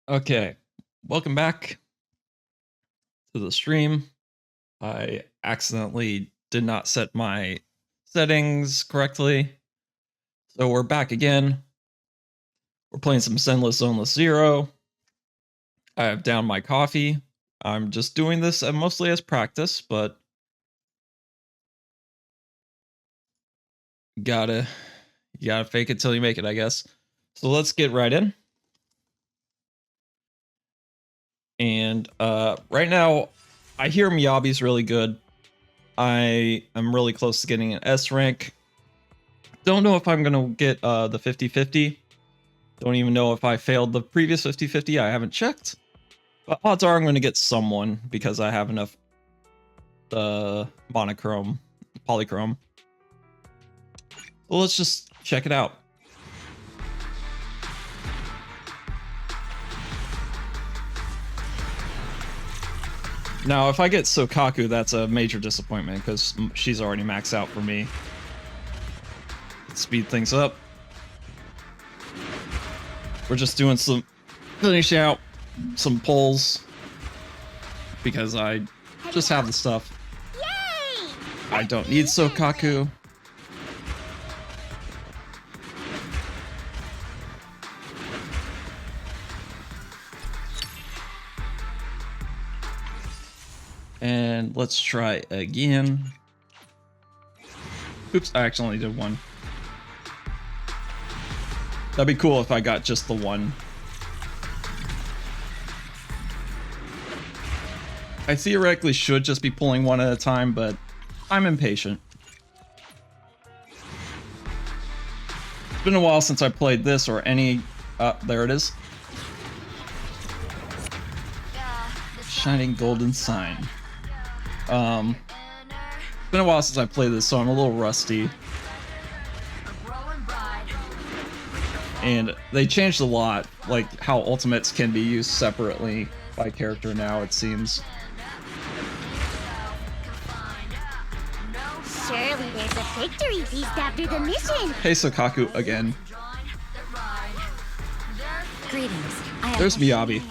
Okay, welcome back to the stream. I accidentally did not set my settings correctly. So we're back again. We're playing some Zenless Zoneless Zero. I have downed my coffee. I'm just doing this mostly as practice, but you gotta fake it till you make it, I guess. So let's get right in. And right now, I hear Miyabi's really good. I am really close to getting an S rank. Don't know if I'm gonna get the 50-50. Don't even know if I failed the previous 50-50. I haven't checked. But odds are I'm gonna get someone because I have enough polychrome. So let's just check it out. Now, if I get Sokaku, that's a major disappointment because she's already maxed out for me. Let's speed things up. We're just doing some finishing out some pulls because I just have the stuff. Yay! I don't need Sokaku. And let's try again. Oops, I accidentally did one. That'd be cool if I got just the one. I theoretically should just be pulling one at a time, but I'm impatient. It's been a while since I played this or any... there it is. Shining golden sign. It's been a while since I played this, so I'm a little rusty. And they changed a lot, like how ultimates can be used separately by character now, it seems. Surely there's a victory feast after the mission. Hey, Sokaku again. Greetings. There's Miyabi.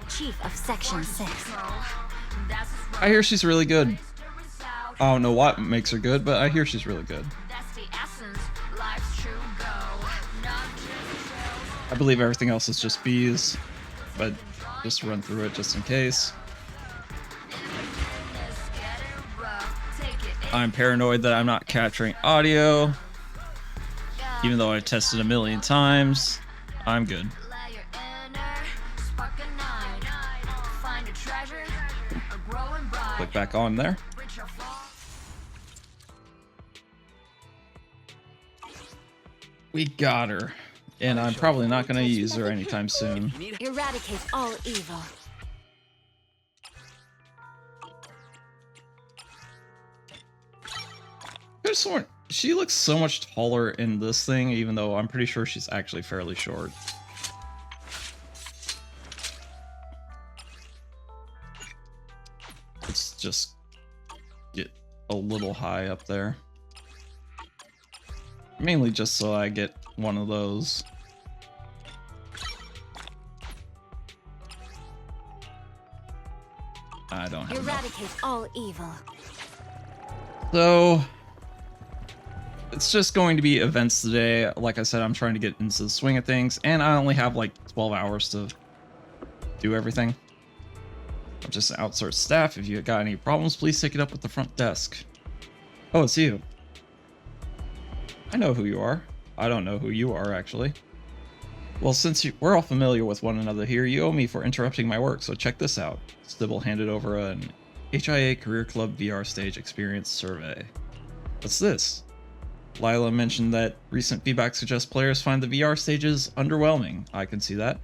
Chief of Section 6. I hear she's really good. I don't know what makes her good, but I hear she's really good. I believe everything else is just bees, but just run through it just in case. I'm paranoid that I'm not capturing audio. Even though I tested a million times, I'm good. Click back on there. We got her. And I'm probably not going to use her anytime soon. Eradicate all evil. Could have sworn she looks so much taller in this thing, even though I'm pretty sure she's actually fairly short. Let's just get a little high up there. Mainly just so I get one of those. I don't have Eradicate enough. all evil. So it's just going to be events today. Like I said, I'm trying to get into the swing of things, and I only have like 12 hours to do everything. I'm just an outsourced staff. If you got any problems, please take it up with the front desk. Oh, it's you. I know who you are. I don't know who you are, actually. Well, since we're all familiar with one another here, you owe me for interrupting my work, so check this out. Stibble handed over an HIA Career Club VR Stage Experience Survey. What's this? Lila mentioned that recent feedback suggests players find the VR stages underwhelming. I can see that.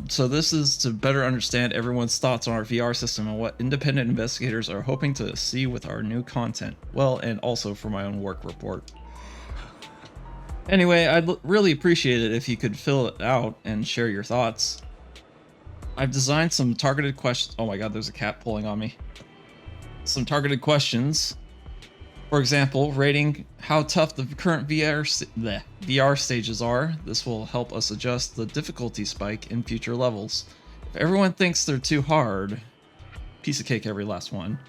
So this is to better understand everyone's thoughts on our VR system and what independent investigators are hoping to see with our new content. Well, and also for my own work report. Anyway, I'd really appreciate it if you could fill it out and share your thoughts. I've designed some targeted questions. Oh my god, there's a cat pulling on me. Some targeted questions for For example, rating how tough the current the VR stages are. This will help us adjust the difficulty spike in future levels. If everyone thinks they're too hard, piece of cake every last one.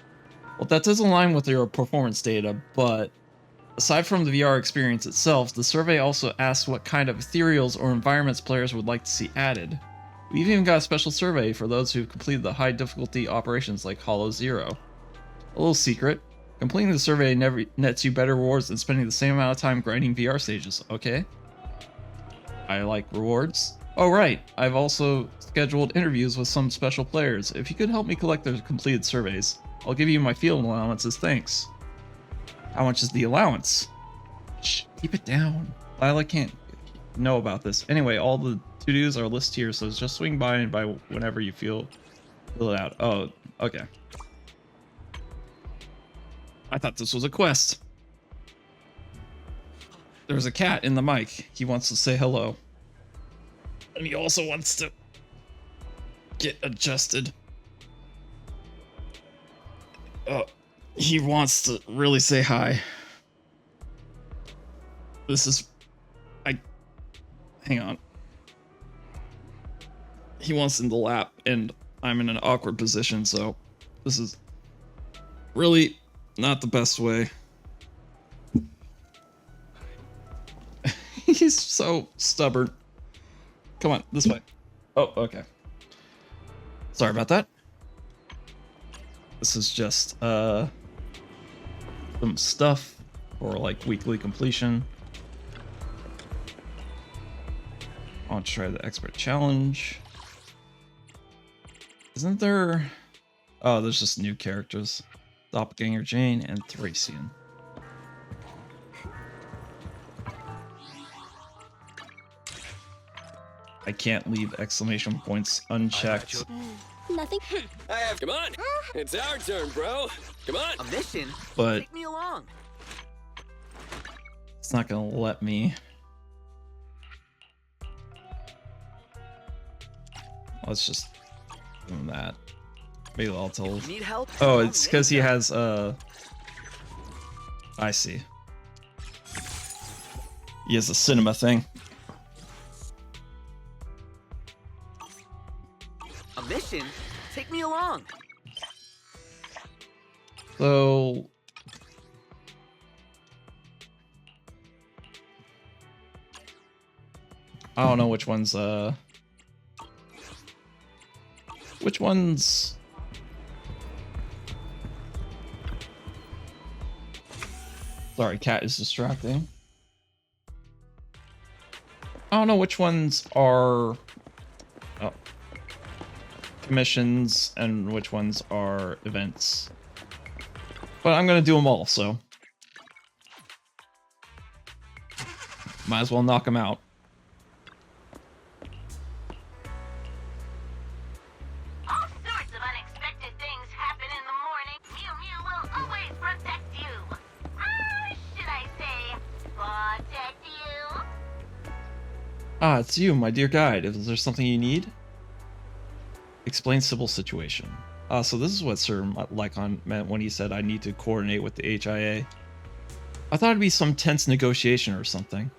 Well, that does align with your performance data, but aside from the VR experience itself, the survey also asks what kind of ethereals or environments players would like to see added. We've even got a special survey for those who've completed the high difficulty operations like Hollow Zero. A little secret, completing the survey never nets you better rewards than spending the same amount of time grinding VR stages, okay? I like rewards. Oh right, I've also scheduled interviews with some special players. If you could help me collect their completed surveys, I'll give you my field allowance as thanks. How much is the allowance? Shh, keep it down. Lila can't know about this. Anyway, all the to-dos are listed here, so just swing by and buy whenever you fill it out. Oh, okay. I thought this was a quest. There's a cat in the mic. He wants to say hello. And he also wants to get adjusted. He wants to really say hi. This is... Hang on. He wants in the lap, and I'm in an awkward position, so this is really not the best way. He's so stubborn. Come on, this way. Oh, okay. Sorry about that. This is just some stuff for like weekly completion. I'll try the expert challenge. Isn't there... Oh, there's just new characters. Doppelganger Jane and Thracian. I can't leave exclamation points unchecked. Nothing. Come on, it's our turn, bro. Come on. A mission? But Take me along. it's not gonna let me. Let's just do that. Maybe I'll tell. Need help? Oh, it's because he has I see. He has a cinema thing. A mission? Take me along. So I don't know which one's sorry, cat is distracting. I don't know which ones are commissions and which ones are events. But I'm gonna do them all, so might as well knock them out. All sorts of unexpected things happen in the morning. Mew Mew will always protect you. Should I say, protect you? Ah, it's you, my dear guide. Is there something you need? Explain Sybil's situation. So this is what Sir Lycon meant when he said I need to coordinate with the HIA. I thought it'd be some tense negotiation or something.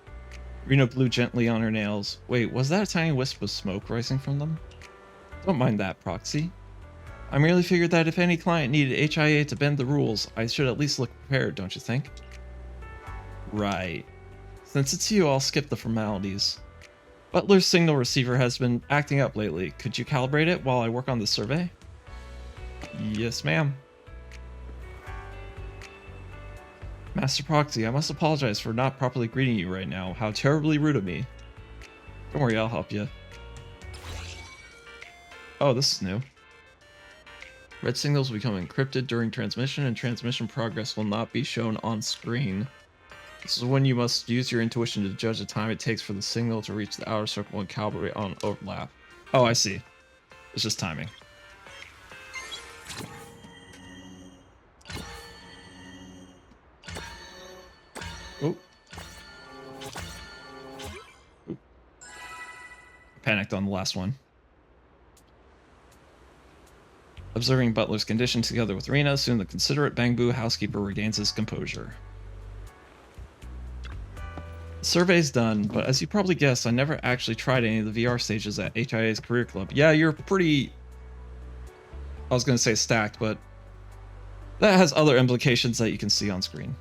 Rena blew gently on her nails. Wait, was that a tiny wisp of smoke rising from them? Don't mind that, Proxy. I merely figured that if any client needed HIA to bend the rules, I should at least look prepared, don't you think? Right. Since it's you, I'll skip the formalities. Butler's signal receiver has been acting up lately. Could you calibrate it while I work on the survey? Yes, ma'am. Master Proxy, I must apologize for not properly greeting you right now. How terribly rude of me. Don't worry, I'll help you. Oh, this is new. Red signals will become encrypted during transmission, and transmission progress will not be shown on screen. This is when you must use your intuition to judge the time it takes for the signal to reach the outer circle and calibrate on overlap. Oh, I see. It's just timing. Oh. Oop. Panicked on the last one. Observing Butler's condition together with Rena, soon the considerate Bangbu housekeeper regains his composure. The survey's done, but as you probably guessed, I never actually tried any of the VR stages at HIA's Career Club. Yeah, you're pretty... I was going to say stacked, but that has other implications that you can see on screen.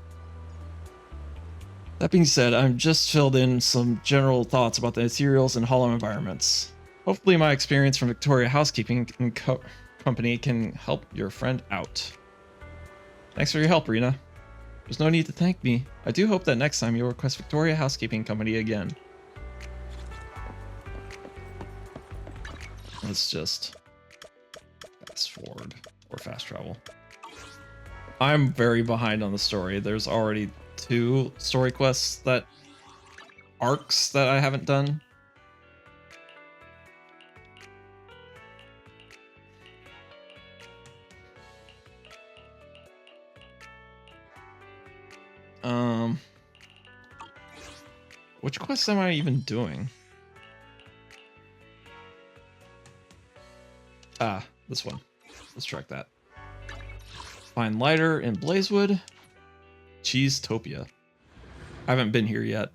That being said, I've just filled in some general thoughts about the ethereals and hollow environments. Hopefully my experience from Victoria Housekeeping and Company can help your friend out. Thanks for your help, Rena. There's no need to thank me. I do hope that next time you'll request Victoria Housekeeping Company again. Let's just fast forward or fast travel. I'm very behind on the story. There's already 2 story quests arcs that I haven't done. Which quest am I even doing? Ah, this one. Let's track that. Find lighter in Blazewood. Cheesetopia. I haven't been here yet.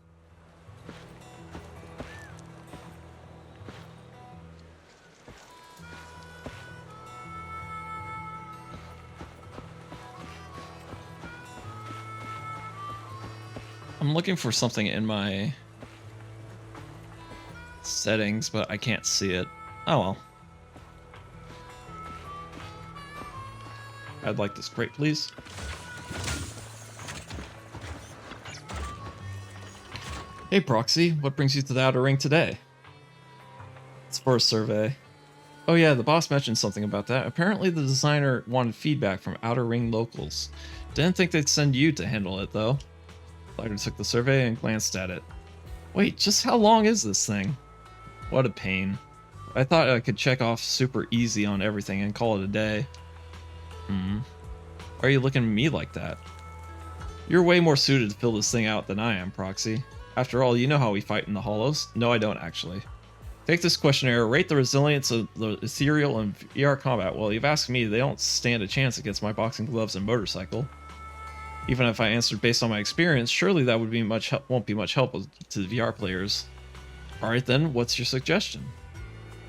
I'm looking for something in my settings, but I can't see it. Oh well. I'd like this crate, please. Hey Proxy, what brings you to the Outer Ring today? It's for a survey. Oh yeah, the boss mentioned something about that. Apparently the designer wanted feedback from Outer Ring locals. Didn't think they'd send you to handle it though. Lighter took the survey and glanced at it. Wait, just how long is this thing? What a pain. I thought I could check off super easy on everything and call it a day. Why are you looking at me like that? You're way more suited to fill this thing out than I am, Proxy. After all, you know how we fight in the Hollows. No, I don't actually. Take this questionnaire, rate the resilience of the ethereal and VR combat. Well, you've asked me, they don't stand a chance against my boxing gloves and motorcycle. Even if I answered based on my experience, surely that would be won't be much help to the VR players. Alright then, what's your suggestion?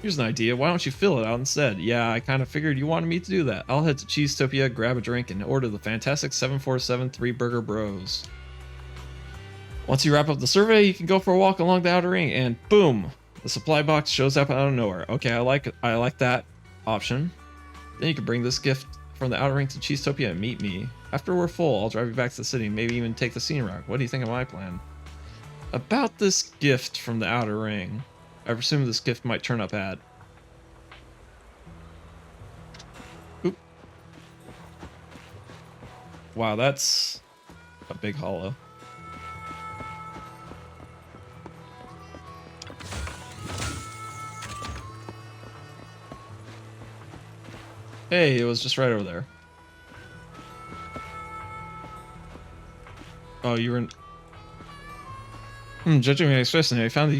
Here's an idea, why don't you fill it out instead? Yeah, I kind of figured you wanted me to do that. I'll head to Cheesetopia, grab a drink, and order the fantastic 747 3-Burger Bros. Once you wrap up the survey, you can go for a walk along the Outer Ring, and boom! The supply box shows up out of nowhere. Okay, I like that option. Then you can bring this gift from the Outer Ring to Cheesetopia and meet me. After we're full, I'll drive you back to the city, maybe even take the scene route. What do you think of my plan? About this gift from the Outer Ring. I presume this gift might turn up at... Oop. Wow, that's a big hollow. Hey, it was just right over there. Oh, you were in... Judging my expression, I found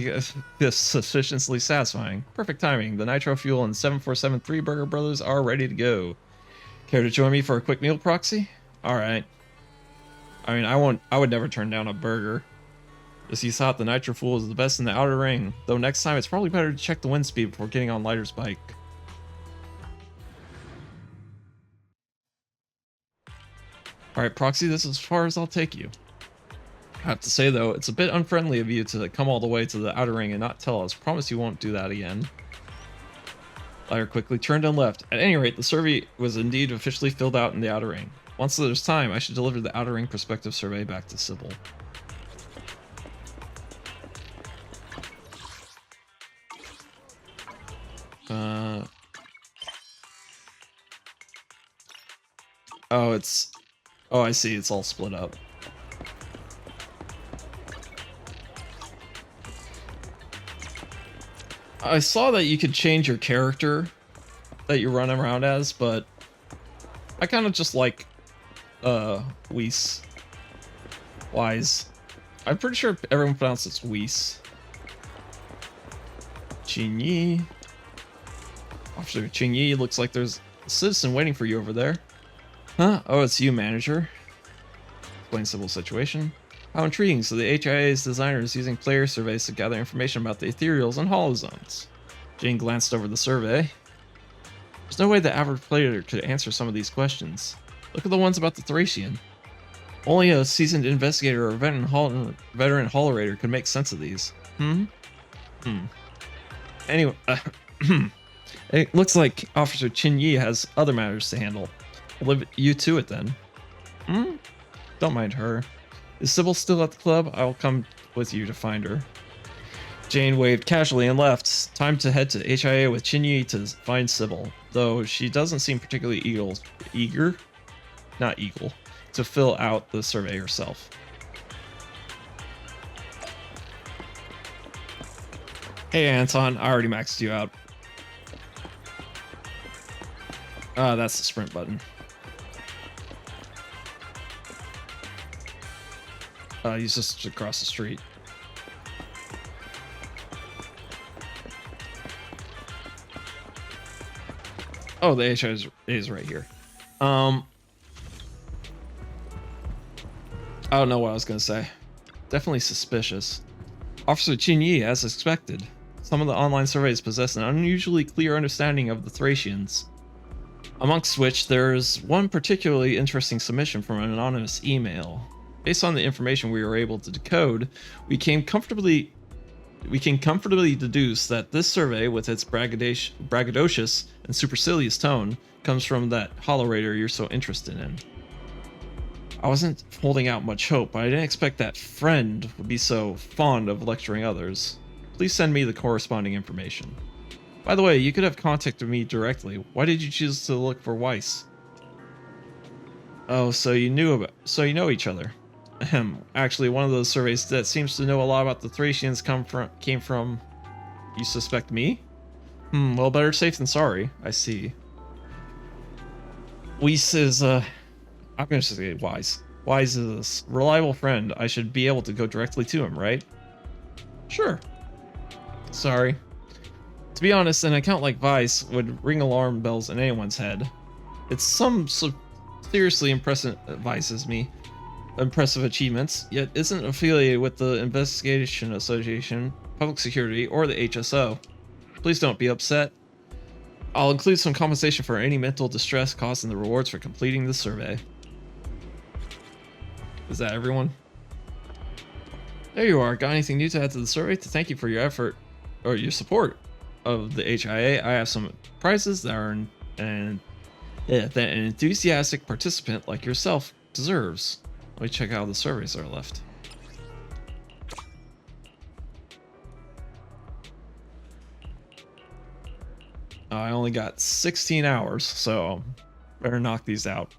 this sufficiently satisfying. Perfect timing. The nitro fuel and 747 3-Burger Brothers are ready to go. Care to join me for a quick meal, Proxy? Alright. I mean, I would never turn down a burger. Just you thought the nitro fuel is the best in the Outer Ring. Though next time, it's probably better to check the wind speed before getting on Lighter's bike. Alright, Proxy, this is as far as I'll take you. I have to say, though, it's a bit unfriendly of you to come all the way to the Outer Ring and not tell us. Promise you won't do that again. Lighter quickly turned and left. At any rate, the survey was indeed officially filled out in the Outer Ring. Once there's time, I should deliver the Outer Ring perspective survey back to Sybil. Oh, it's... Oh, I see. It's all split up. I saw that you could change your character that you run around as, but I kind of just like Weiss. Wise. I'm pretty sure everyone pronounces it Weiss. Qingyi. After Qingyi, looks like there's A citizen waiting for you over there. Huh? Oh, it's you, manager. Explain Sybil's situation. How intriguing. So the HIA's designer is using player surveys to gather information about the ethereals and holozones. Jane glanced over the survey. There's no way the average player could answer some of these questions. Look at the ones about the Thracian. Only a seasoned investigator or veteran holerator could make sense of these. Anyway, it looks like Officer Chin Yi has other matters to handle. I'll leave you to it then. Don't mind her. Is Sybil still at the club? I'll come with you to find her. Jane waved casually and left. Time to head to HIA with Chin Yi to find Sybil, though she doesn't seem particularly eager to fill out the survey herself. Hey Anton, I already maxed you out. That's the sprint button. He's just across the street. Oh, the HI is right here. I don't know what I was gonna say. Definitely suspicious. Officer Chin Yi, as expected. Some of the online surveys possess an unusually clear understanding of the Thracians. Amongst which, there's one particularly interesting submission from an anonymous email. Based on the information we were able to decode, we can comfortably deduce that this survey, with its braggadocious and supercilious tone, comes from that holerator you're so interested in. I wasn't holding out much hope, but I didn't expect that friend would be so fond of lecturing others. Please send me the corresponding information. By the way, you could have contacted me directly. Why did you choose to look for Weiss? Oh, so you know each other. Ahem. Actually, one of those surveys that seems to know a lot about the Thracians came from... You suspect me? Well, better safe than sorry. I see. Weiss is, I'm gonna say Wise. Wise is a reliable friend. I should be able to go directly to him, right? Sure. Sorry. To be honest, an account like Weiss would ring alarm bells in anyone's head. It's some seriously impressive achievements, yet isn't affiliated with the Investigation Association, Public Security, or the HSO. Please don't be upset. I'll include some compensation for any mental distress caused in the rewards for completing the survey. Is that everyone? There you are. Got anything new to add to the survey? To thank you for your effort, or your support of the HIA, I have some prizes that an enthusiastic participant like yourself deserves. Let me check out how the surveys are left. I only got 16 hours, so better knock these out.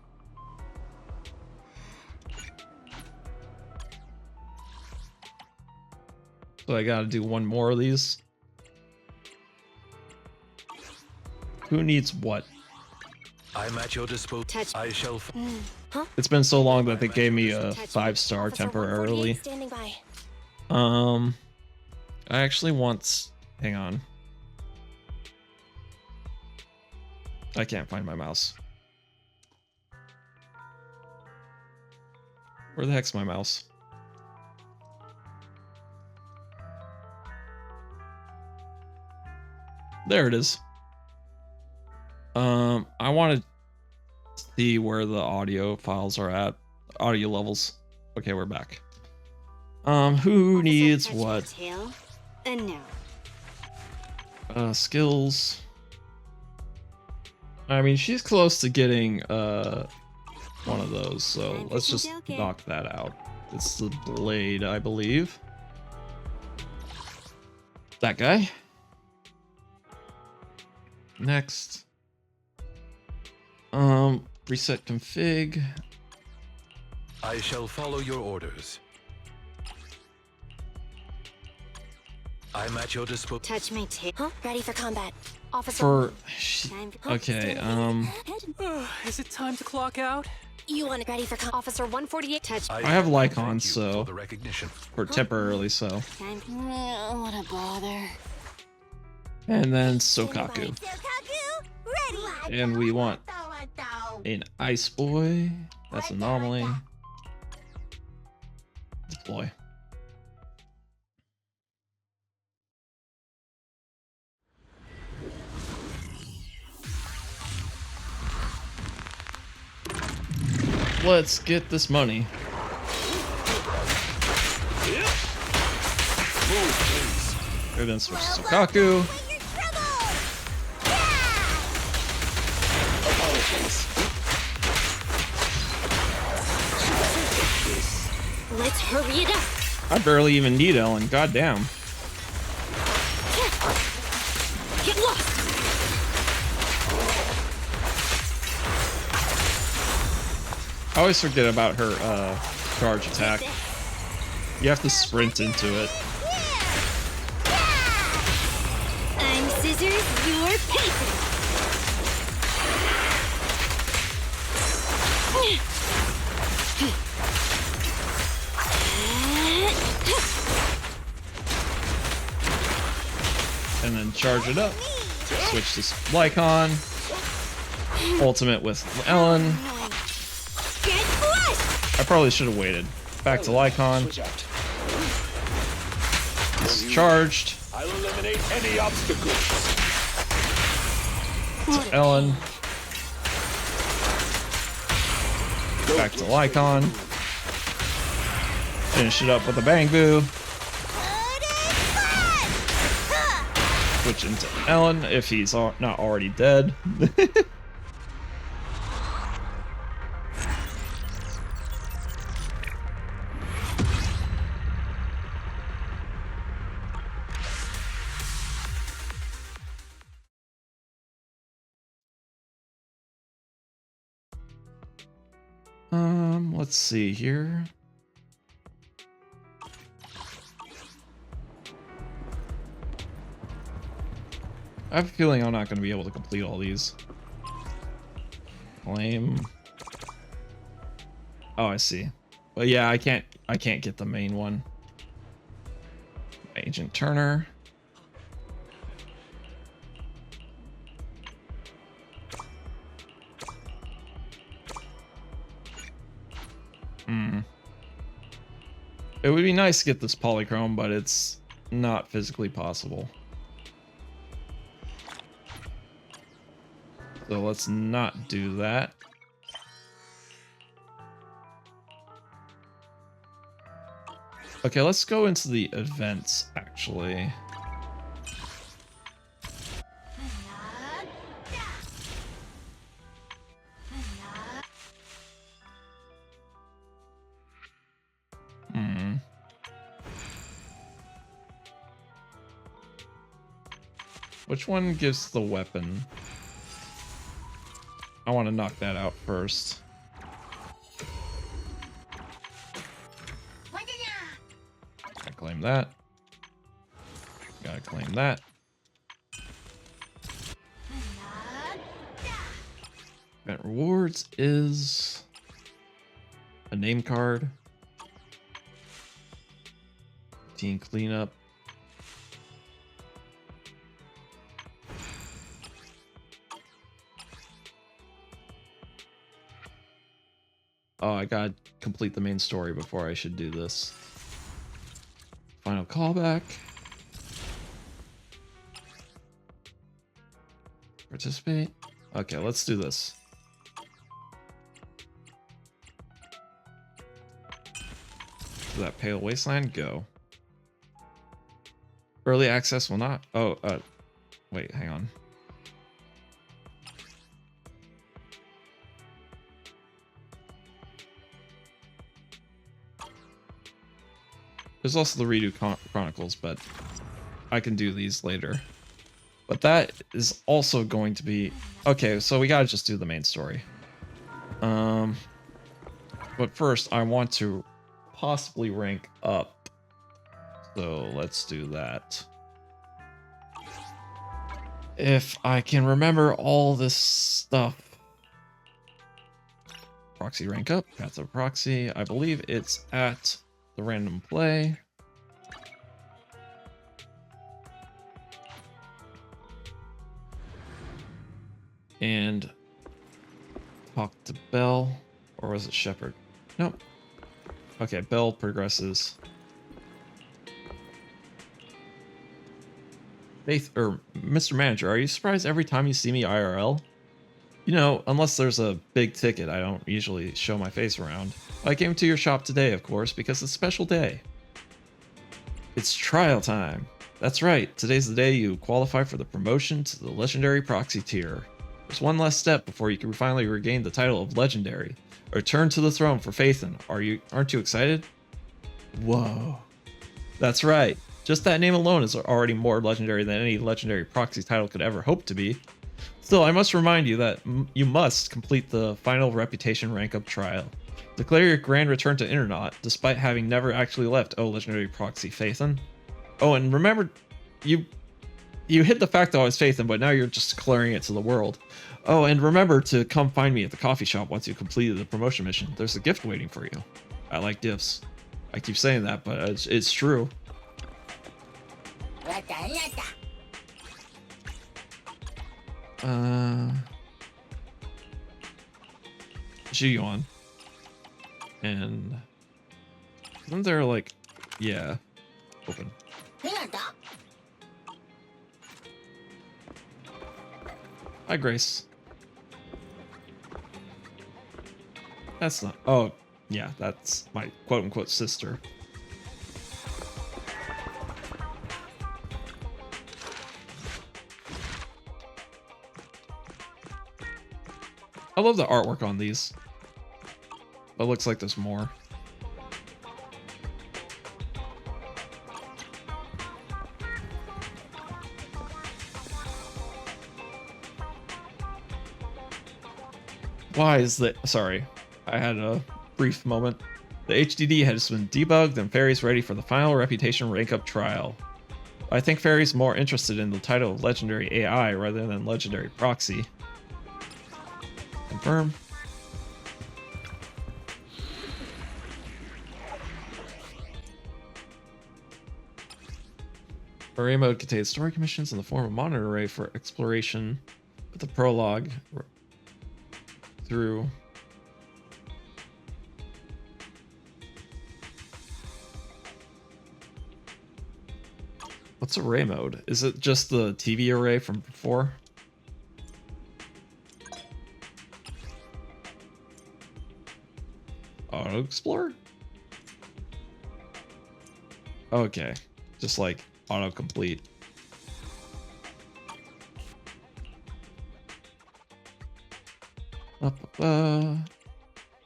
So I gotta do one more of these. Who needs what? I'm at your disposal. I shall. Huh? It's been so long that they gave me a 5-star temporarily. I actually want... Hang on. I can't find my mouse. Where the heck's my mouse? There it is. I want to see where the audio files are at. Audio levels. Okay, we're back. Who needs what? And now. Skills. I mean, she's close to getting one of those, so let's just knock that out. It's the blade, I believe. That guy. Next. Reset config. I shall follow your orders. I'm at your disposal. Touch me too. Huh? Ready for combat. Officer. Okay, Is it time to clock out? You want it ready for Officer 148? Touch. I have Lycon, Thank you so for the recognition. or temporarily so. What a bother. And then Sokaku. Sokaku, ready. And we want an ice boy. That's anomaly. Deploy. Let's get this money. Evidence versus Sukaku. Let's hurry it up. I barely even need Ellen. Goddamn. Get lost. I always forget about her charge attack. You have to sprint into it. I'm scissors, you're paper. And then charge it up. Switch to Lycon. Ultimate with Ellen. Get flushed. I probably should have waited. Back to Lycon. It's charged. I'll eliminate any obstacles. To Ellen. Back to Lycon. Finish it up with a Bang Boo. Switch into Ellen if he's not already dead. Let's see here. I have a feeling I'm not going to be able to complete all these. Claim. Oh, I see. But yeah, I can't get the main one. Agent Turner. It would be nice to get this polychrome, but it's not physically possible. So let's not do that. Okay, let's go into the events, actually. Which one gives the weapon? I want to knock that out first. Gotta claim that. Gotta claim that. Event rewards is a name card. 15 cleanup. Oh, I gotta complete the main story before I should do this. Final callback. Participate. Okay, let's do this. To that pale wasteland, go. Early access will not. Oh, wait, hang on. There's also the Redo Chronicles, but I can do these later. But that is also going to be... Okay, so we gotta just do the main story. But first, I want to possibly rank up. So let's do that. If I can remember all this stuff. Proxy rank up, Path of Proxy. I believe it's at the random play. And talk to Bell. Or was it Shepard? Nope. Okay, Bell progresses. Faith, or Mr. Manager, are you surprised every time you see me IRL? You know, unless there's a big ticket, I don't usually show my face around. I came to your shop today, of course, because it's a special day. It's trial time. That's right, today's the day you qualify for the promotion to the Legendary Proxy tier. There's one last step before you can finally regain the title of Legendary. A return to the throne for Phaethon. Aren't you excited? Whoa. That's right. Just that name alone is already more legendary than any Legendary Proxy title could ever hope to be. Still, I must remind you that you must complete the final reputation rank up trial. Declare your grand return to Internaut, despite having never actually left Legendary Proxy Phaethon. Oh, and remember, you hid the fact that I was Phaethon, but now you're just declaring it to the world. Oh, and remember to come find me at the coffee shop once you completed the promotion mission. There's a gift waiting for you. I like gifts. I keep saying that, but it's true. Ji-Yuan. And isn't there like, yeah, open. Hi, Grace. That's not, oh, yeah, that's my quote-unquote sister. I love the artwork on these. But it looks like there's more. Why is that? Sorry, I had a brief moment. The HDD has been debugged and Fairy's ready for the final reputation rank up trial. I think Fairy's more interested in the title of Legendary AI rather than Legendary Proxy. Confirm. Array mode contains story commissions in the form of monitor array for exploration with the prologue through. What's array mode? Is it just the TV array from before? Auto Explorer? Okay, just like autocomplete.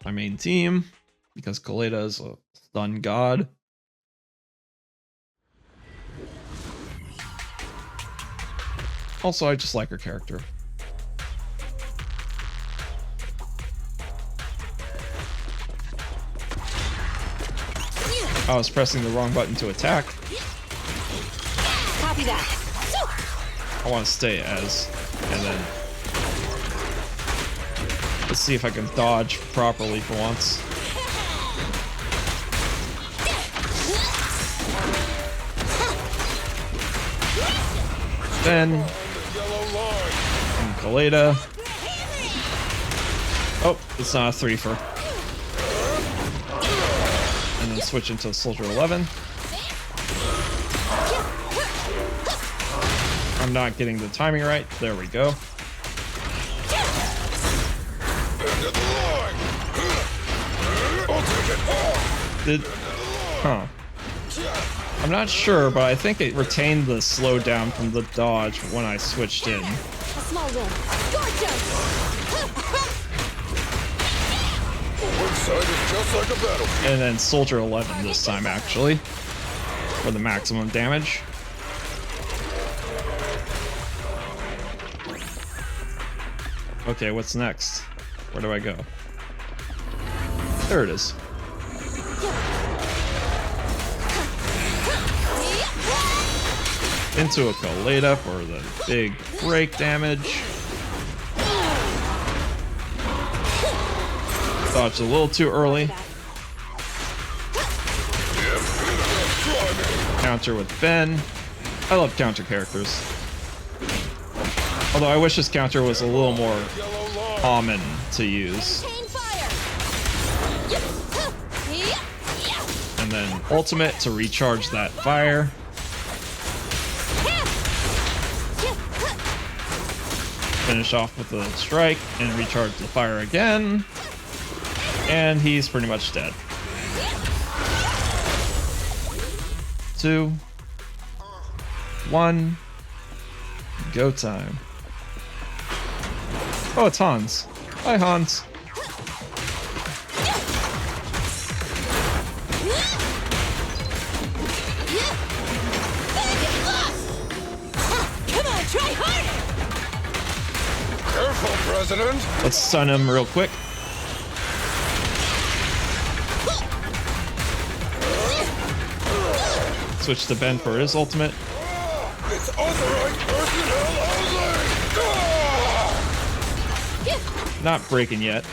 My main team, because Kaleda is a stun god. Also, I just like her character. I was pressing the wrong button to attack. Copy that. I want to stay as, and then let's see if I can dodge properly for once. Then and Kaleda. Oh, it's not a threefer. And then switch into Soldier 11. I'm not getting the timing right. There we go. Huh. I'm not sure, but I think it retained the slowdown from the dodge when I switched in. A small room. Scorch 'em! And then Soldier 11 this time, actually, for the maximum damage. Okay, what's next? Where do I go? There it is. Into a Kaleda for the big break damage. Dodged a little too early. Counter with Ben. I love counter characters. Although I wish this counter was a little more Yellow line. common to use. Maintain fire. Yep. Huh. Yep. Yep. And then ultimate to recharge that fire. Finish off with a strike and recharge the fire again. And he's pretty much dead. 2, 1, go time. Oh, it's Hans. Hi, Hans. Come on, try harder. Careful, President. Let's stun him real quick. Switch to Ben for his ultimate. It's authorized personnel only. Not breaking yet.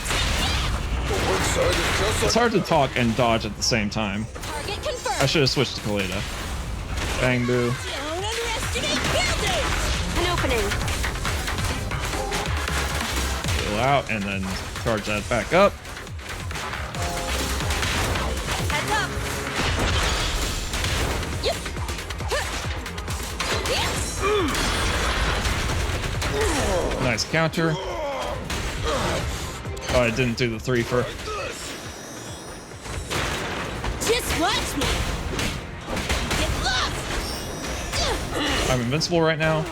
One side is just It's hard to talk and dodge at the same time. Target I confirmed. should have switched to Kaleda. Bang boo. Don't underestimate buildings. An opening. Heal out and then charge that back up. Heads up. Yep. Nice counter. Oh, I didn't do the 3 for. Just watch me. Get lost. I'm invincible right now.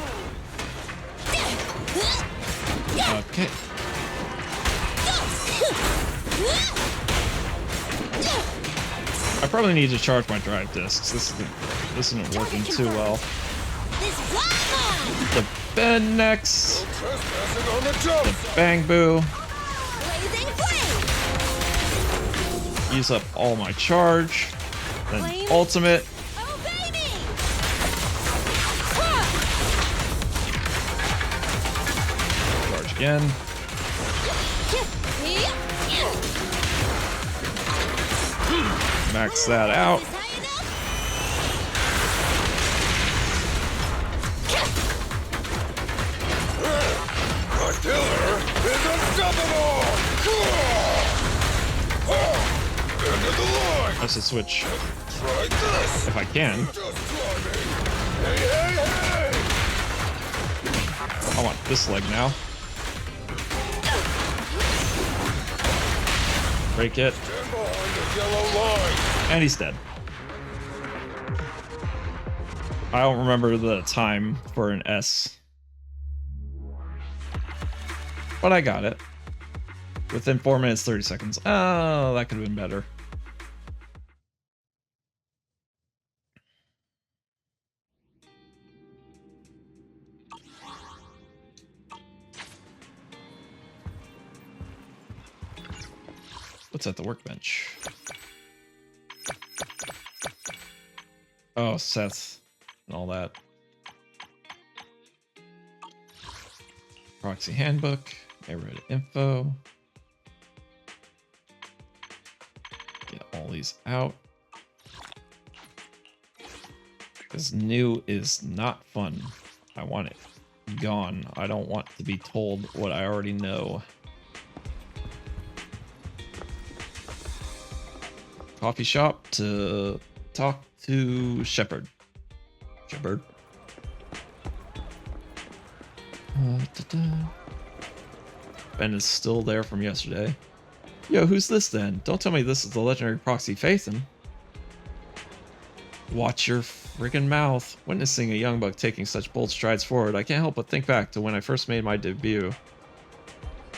Okay. I probably need to charge my drive discs. This isn't working too well. This fly The Ben next. trespassing on the jump. Bang boo. Blazing flame. Use up all my charge. Then ultimate. Obey me. Charge again. Max that out. The killer is unstoppable. End of the line. I should switch Try this. if I can. Just try me. Hey, hey, hey. I want this leg now. Break it. Stand behind the yellow line. And he's dead. I don't remember the time for an S. But I got it. Within 4 minutes, 30 seconds. Oh, that could have been better. What's at the workbench? Oh, Seth and all that. Proxy handbook. Get info. Get all these out. Because new is not fun. I want it gone. I don't want to be told what I already know. Coffee shop to talk to Shepard. Shepard. Ben is still there from yesterday. Yo, who's this then? Don't tell me this is the legendary proxy Phaethon. Watch your friggin' mouth. Witnessing a young buck taking such bold strides forward, I can't help but think back to when I first made my debut.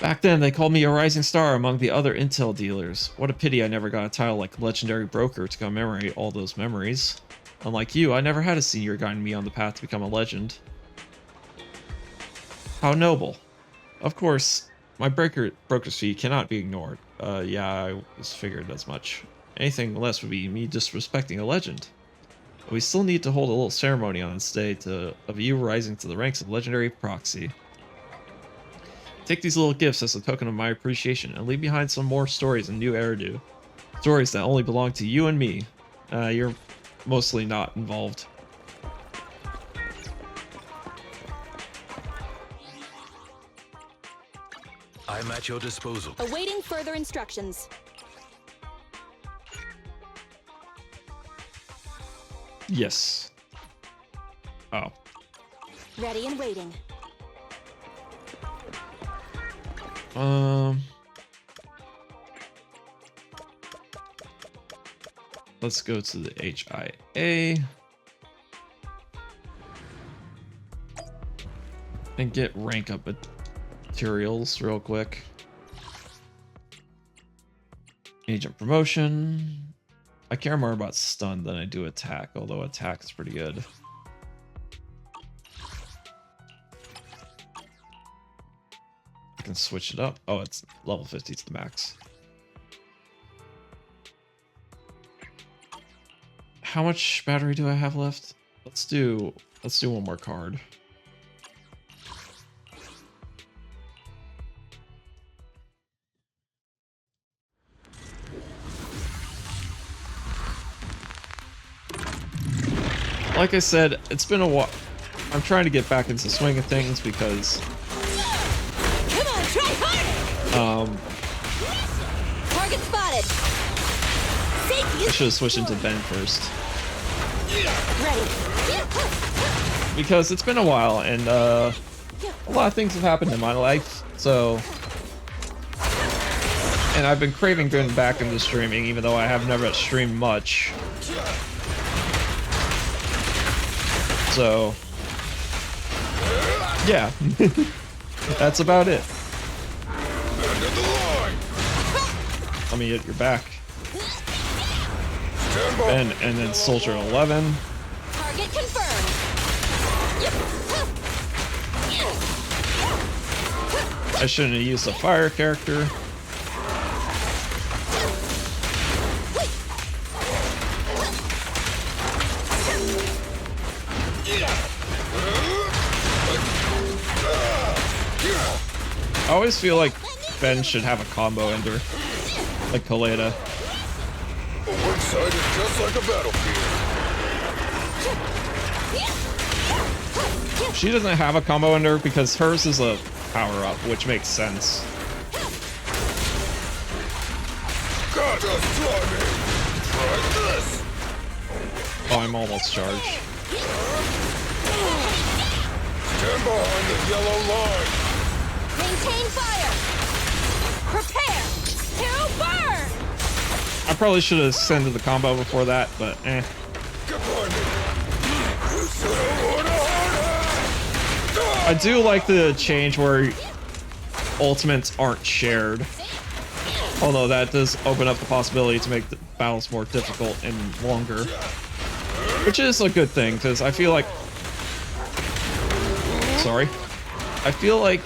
Back then, they called me a rising star among the other intel dealers. What a pity I never got a title like legendary broker to commemorate all those memories. Unlike you, I never had a senior guiding me on the path to become a legend. How noble. Of course, my broker's fee cannot be ignored. Yeah, I was figured as much. Anything less would be me disrespecting a legend. But we still need to hold a little ceremony on this day of you rising to the ranks of legendary proxy. Take these little gifts as a token of my appreciation and leave behind some more stories and new Eridu. Stories that only belong to you and me. You're mostly not involved. I'm at your disposal. Awaiting further instructions. Yes. Oh. Ready and waiting. Let's go to the HIA and get rank up materials real quick. Agent promotion. I care more about stun than I do attack, although attack is pretty good. I can switch it up. Oh, it's level 50 to the max. How much battery do I have left? Let's do one more card. Like I said, it's been a while. I'm trying to get back into the swing of things because Come on, try harder! Target spotted. I should have switched into Ben first. Ready. Because it's been a while and a lot of things have happened in my life, so and I've been craving getting back into streaming even though I have never streamed much. So yeah. That's about it. Let me get your back. And then Soldier 11. Target confirmed. I shouldn't have used a fire character. I always feel like Ben should have a combo ender, like Kaleda. One side is just like a battlefield. She doesn't have a combo ender because hers is a power-up, which makes sense. God, just try me. Try this. Oh, I'm almost charged. Stand behind the yellow line. Maintain fire. Prepare to burn. I probably should have sent the combo before that, but eh. Get behind me. You should have won a hard I do like the change where ultimates aren't shared. Although that does open up the possibility to make the battles more difficult and longer. Which is a good thing, because I feel like... Sorry. I feel like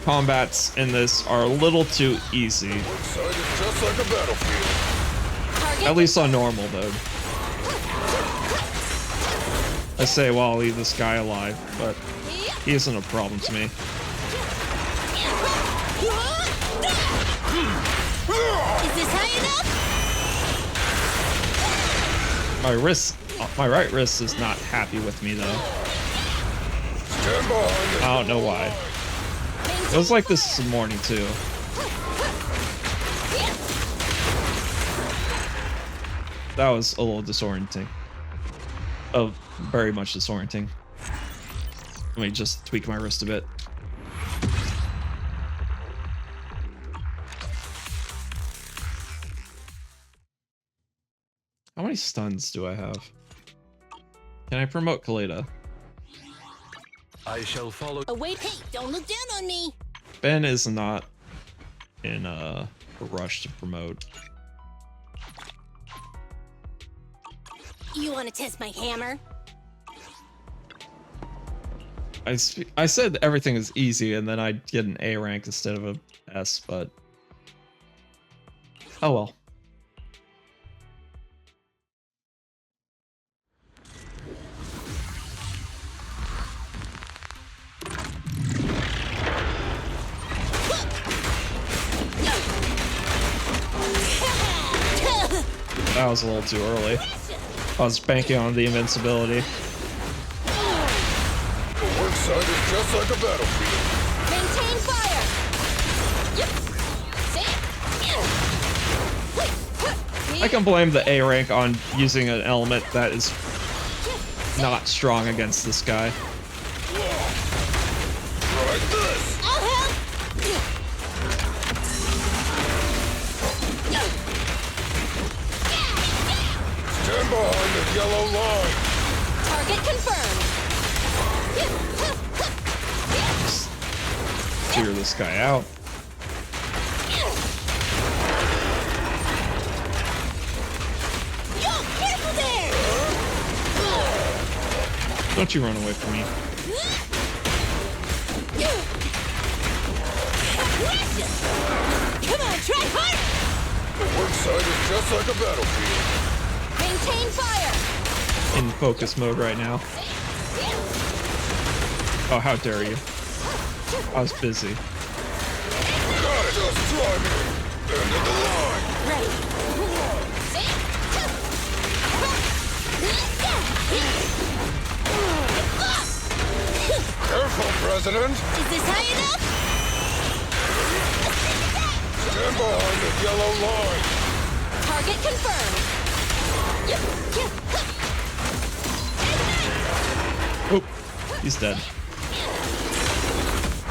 combats in this are a little too easy. One side is just like a battlefield. At least on normal mode. I say while I'll leave this guy alive, but he isn't a problem to me. Is this high enough? My right wrist is not happy with me though. Stand behind the I don't know why. It was like this morning too. That was a little disorienting. Oh, very much disorienting. Let me just tweak my wrist a bit. How many stuns do I have? Can I promote Kaleda? I shall follow. Oh wait, hey, don't look down on me. Ben is not in a rush to promote. You want to test my hammer? I said everything is easy and then I'd get an A rank instead of a S, but oh well. That was a little too early. I was banking on the invincibility. The work site is just like a battlefield. Maintain fire. I can blame the A rank on using an element that is not strong against this guy. Try this. I'll help. Stand behind the yellow line. Target confirmed. Clear this guy out. Yo, careful there. Don't you run away from me. Come on, try harder. The work site is just like a battlefield. Maintain fire. In focus mode right now. Oh, how dare you. I was busy. Got it. Just try me. End of the line. Ready. Careful, President. Is this high enough? Stand behind the yellow line. Target confirmed. Oh, he's dead.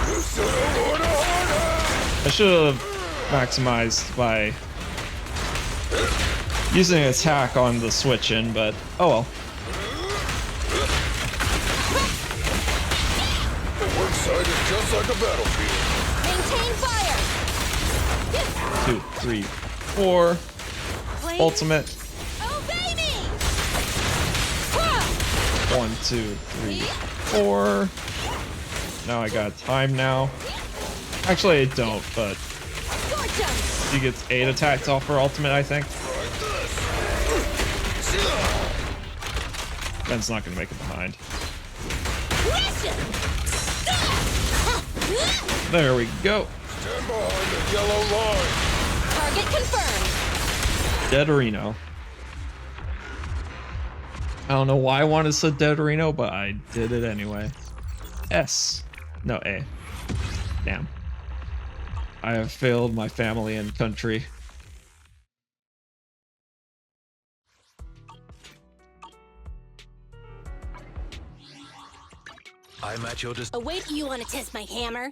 You said a order harder. I should have maximized by using an attack on the switch in, but oh well. The work site is just like a battlefield. Maintain fire. 2, 3, 4. Ultimate. Obey me. 1, 2, 3, 4. Now I got time now. Actually, I don't, but Scorch 'em. he gets 8 attacks off her ultimate, I think. Try this. Ben's not gonna make it behind. There we go. Stand behind the yellow line. Target confirmed. Dead Reno. I don't know why I wanted to say Dead Reno, but I did it anyway. S. No, A. Damn. I have failed my family and country. I'm at your dis- Oh, wait, you want to test my hammer?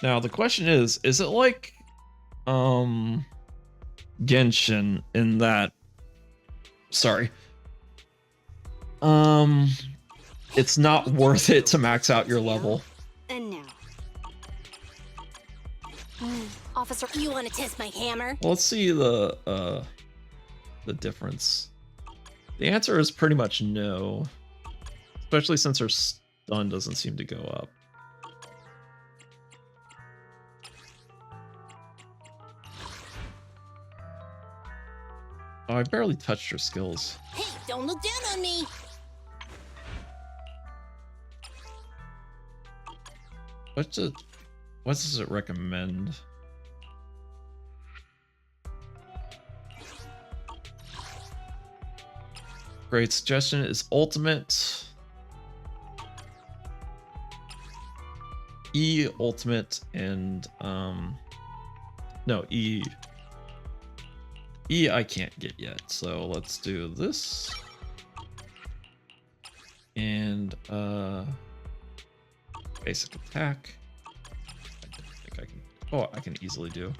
Now the question is it like Genshin in that it's not worth it to max out your level. And now. Officer, you want to test my hammer? Well, let's see the difference. The answer is pretty much no. Especially since her stun doesn't seem to go up. Oh, I barely touched her skills. Hey, don't look down on me. What does it recommend? Great suggestion is ultimate. E ultimate and no, E I can't get yet. So let's do this. And basic attack. I don't think I can. Oh, I can easily do.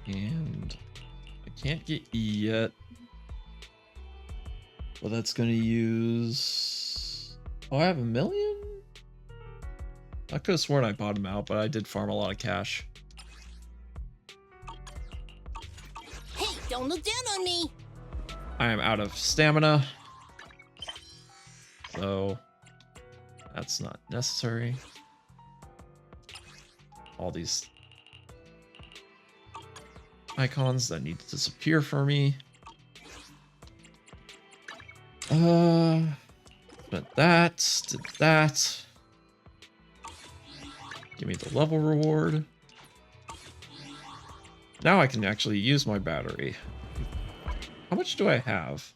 And I can't get E yet. Well, that's gonna use. Oh, I have 1 million? I could have sworn I bought him out, but I did farm a lot of cash. Hey, don't look down on me. I am out of stamina. So that's not necessary. All these icons that need to disappear for me. But that, did that. Give me the level reward. Now I can actually use my battery. How much do I have?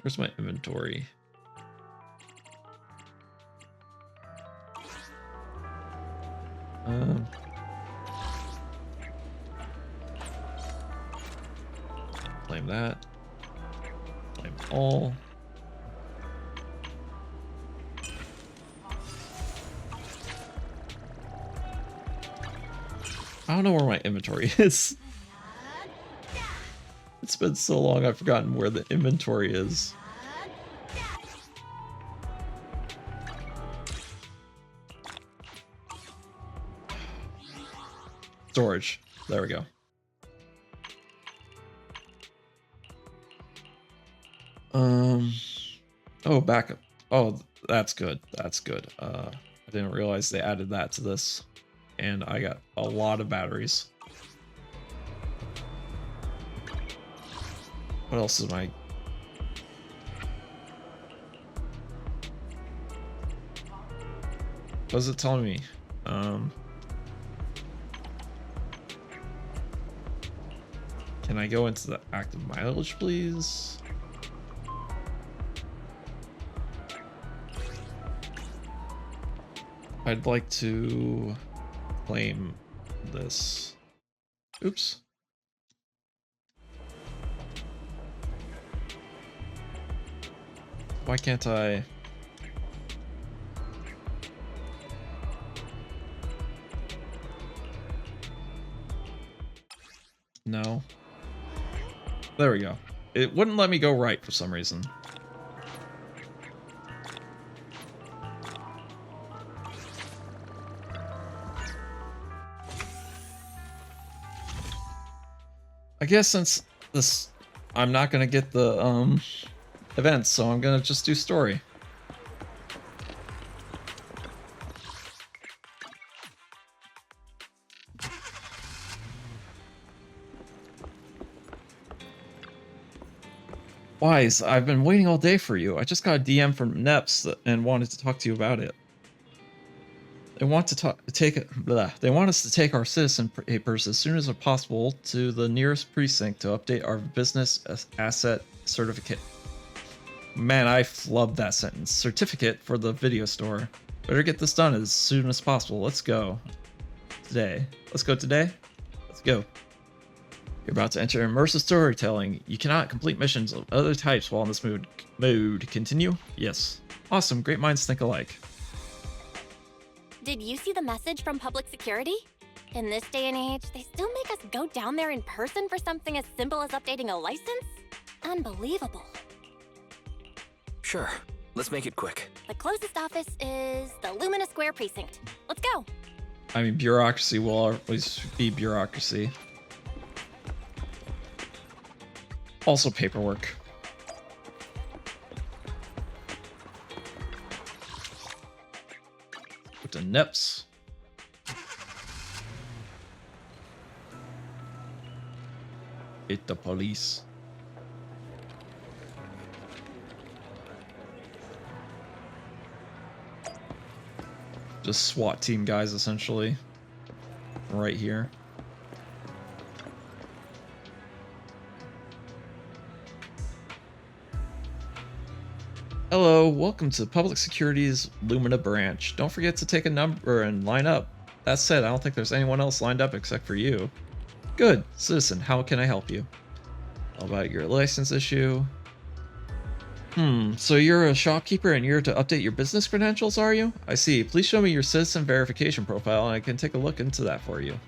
Where's my inventory? Claim that. Claim all. I don't know where my inventory is. It's been so long I've forgotten where the inventory is. Storage. There we go. Oh, backup. Oh, that's good. That's good. I didn't realize they added that to this. And I got a lot of batteries. What else is my... What is it telling me? Can I go into the active mileage, please? I'd like to claim this. Oops. Why can't I? No. There we go. It wouldn't let me go right for some reason. I guess since this, I'm not gonna get the events, so I'm gonna just do story. Wise, I've been waiting all day for you. I just got a DM from Neps and wanted to talk to you about it. They want to They want us to take our citizen papers as soon as possible to the nearest precinct to update our business asset certificate. Man, I flubbed that sentence. Certificate for the video store. Better get this done as soon as possible. Let's go. Today. Let's go today? Let's go. You're about to enter immersive storytelling. You cannot complete missions of other types while in this mode. Continue? Yes. Awesome. Great minds think alike. Did you see the message from public security? In this day and age, they still make us go down there in person for something as simple as updating a license? Unbelievable. Sure. Let's make it quick. The closest office is the Lumina Square precinct. Let's go. I mean, bureaucracy will always be bureaucracy. Also paperwork. Go to Neps. Hit the police. Just SWAT team guys, essentially. Right here. Hello, welcome to Public Security's Lumina branch. Don't forget to take a number and line up. That said, I don't think there's anyone else lined up except for you. Good. Citizen, how can I help you? How about your license issue? So you're a shopkeeper and you're to update your business credentials, are you? I see. Please show me your citizen verification profile and I can take a look into that for you.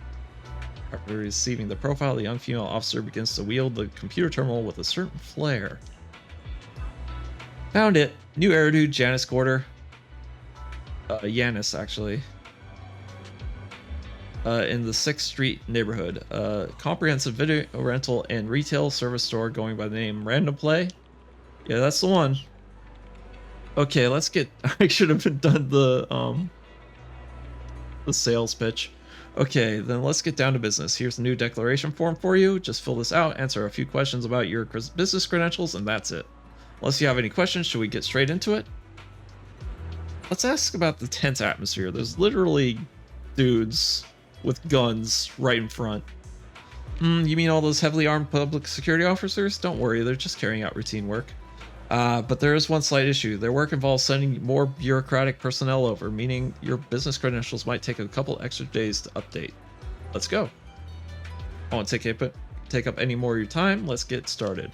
After receiving the profile, the young female officer begins to wield the computer terminal with a certain flair. Found it. New Eridu, Janus Quarter. Yanis, actually. In the 6th Street neighborhood. Comprehensive video rental and retail service store going by the name Random Play. Yeah, that's the one. Okay, let's get... I should have done the sales pitch. Okay, then let's get down to business. Here's the new declaration form for you. Just fill this out, answer a few questions about your business credentials, and that's it. Unless you have any questions, should we get straight into it? Let's ask about the tense atmosphere. There's literally dudes with guns right in front. You mean all those heavily armed public security officers? Don't worry, they're just carrying out routine work. But there is one slight issue. Their work involves sending more bureaucratic personnel over, meaning your business credentials might take a couple extra days to update. Let's go. I won't take up any more of your time. Let's get started.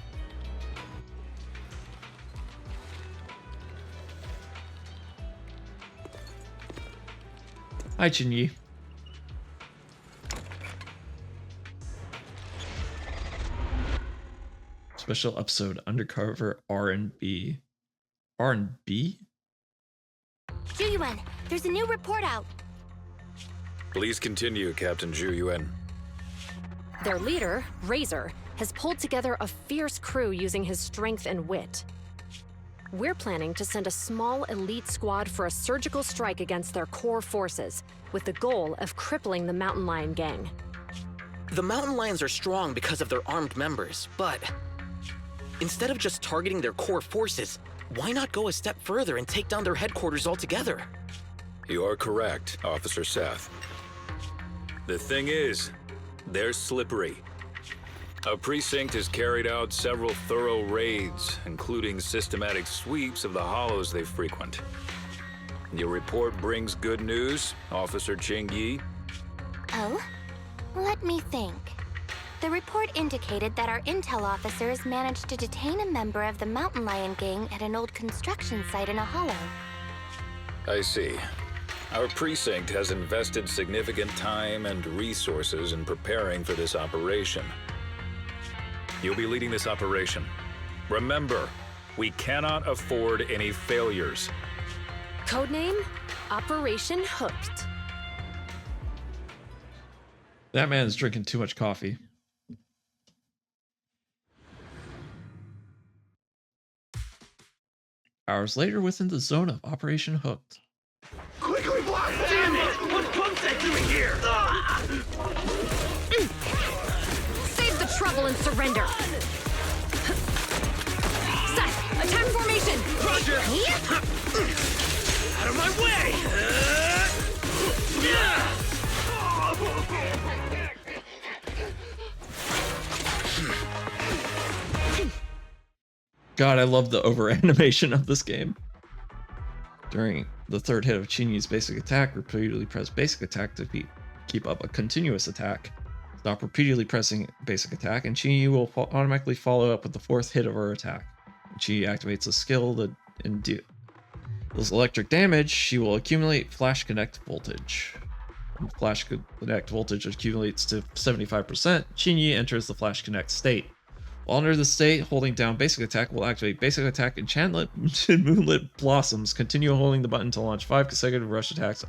Hi, Chinyi. Special episode Undercover R&B. R&B? Zhu Yuan, there's a new report out. Please continue, Captain Zhu Yuan. Their leader, Razor, has pulled together a fierce crew using his strength and wit. We're planning to send a small elite squad for a surgical strike against their core forces, with the goal of crippling the Mountain Lion gang. The Mountain Lions are strong because of their armed members, but instead of just targeting their core forces, why not go a step further and take down their headquarters altogether? You are correct, Officer Seth. The thing is, they're slippery. Our precinct has carried out several thorough raids, including systematic sweeps of the hollows they frequent. Your report brings good news, Officer Ching Yi. Oh? Let me think. The report indicated that our intel officers managed to detain a member of the Mountain Lion gang at an old construction site in a hollow. I see. Our precinct has invested significant time and resources in preparing for this operation. You'll be leading this operation. Remember, we cannot afford any failures. Codename, Operation Hooked. That man is drinking too much coffee. Hours later, within the zone of Operation Hooked. Quickly block that! Damn it! What's Bumstead doing here? Save the trouble and surrender. Seth, attack formation. Roger! Out of my way! God, I love the over animation of this game. During the third hit of Chinyi's basic attack, repeatedly press basic attack to keep up a continuous attack. Stop repeatedly pressing basic attack, and Chinyi will automatically follow up with the fourth hit of her attack. When Chinyi activates a skill that deals electric damage, she will accumulate Flash Connect voltage. When Flash Connect voltage accumulates to 75%, Chinyi enters the Flash Connect state. While under the state, holding down basic attack will activate basic attack enchantment Moonlit Blossoms. Continue holding the button to launch 5 consecutive rush attacks.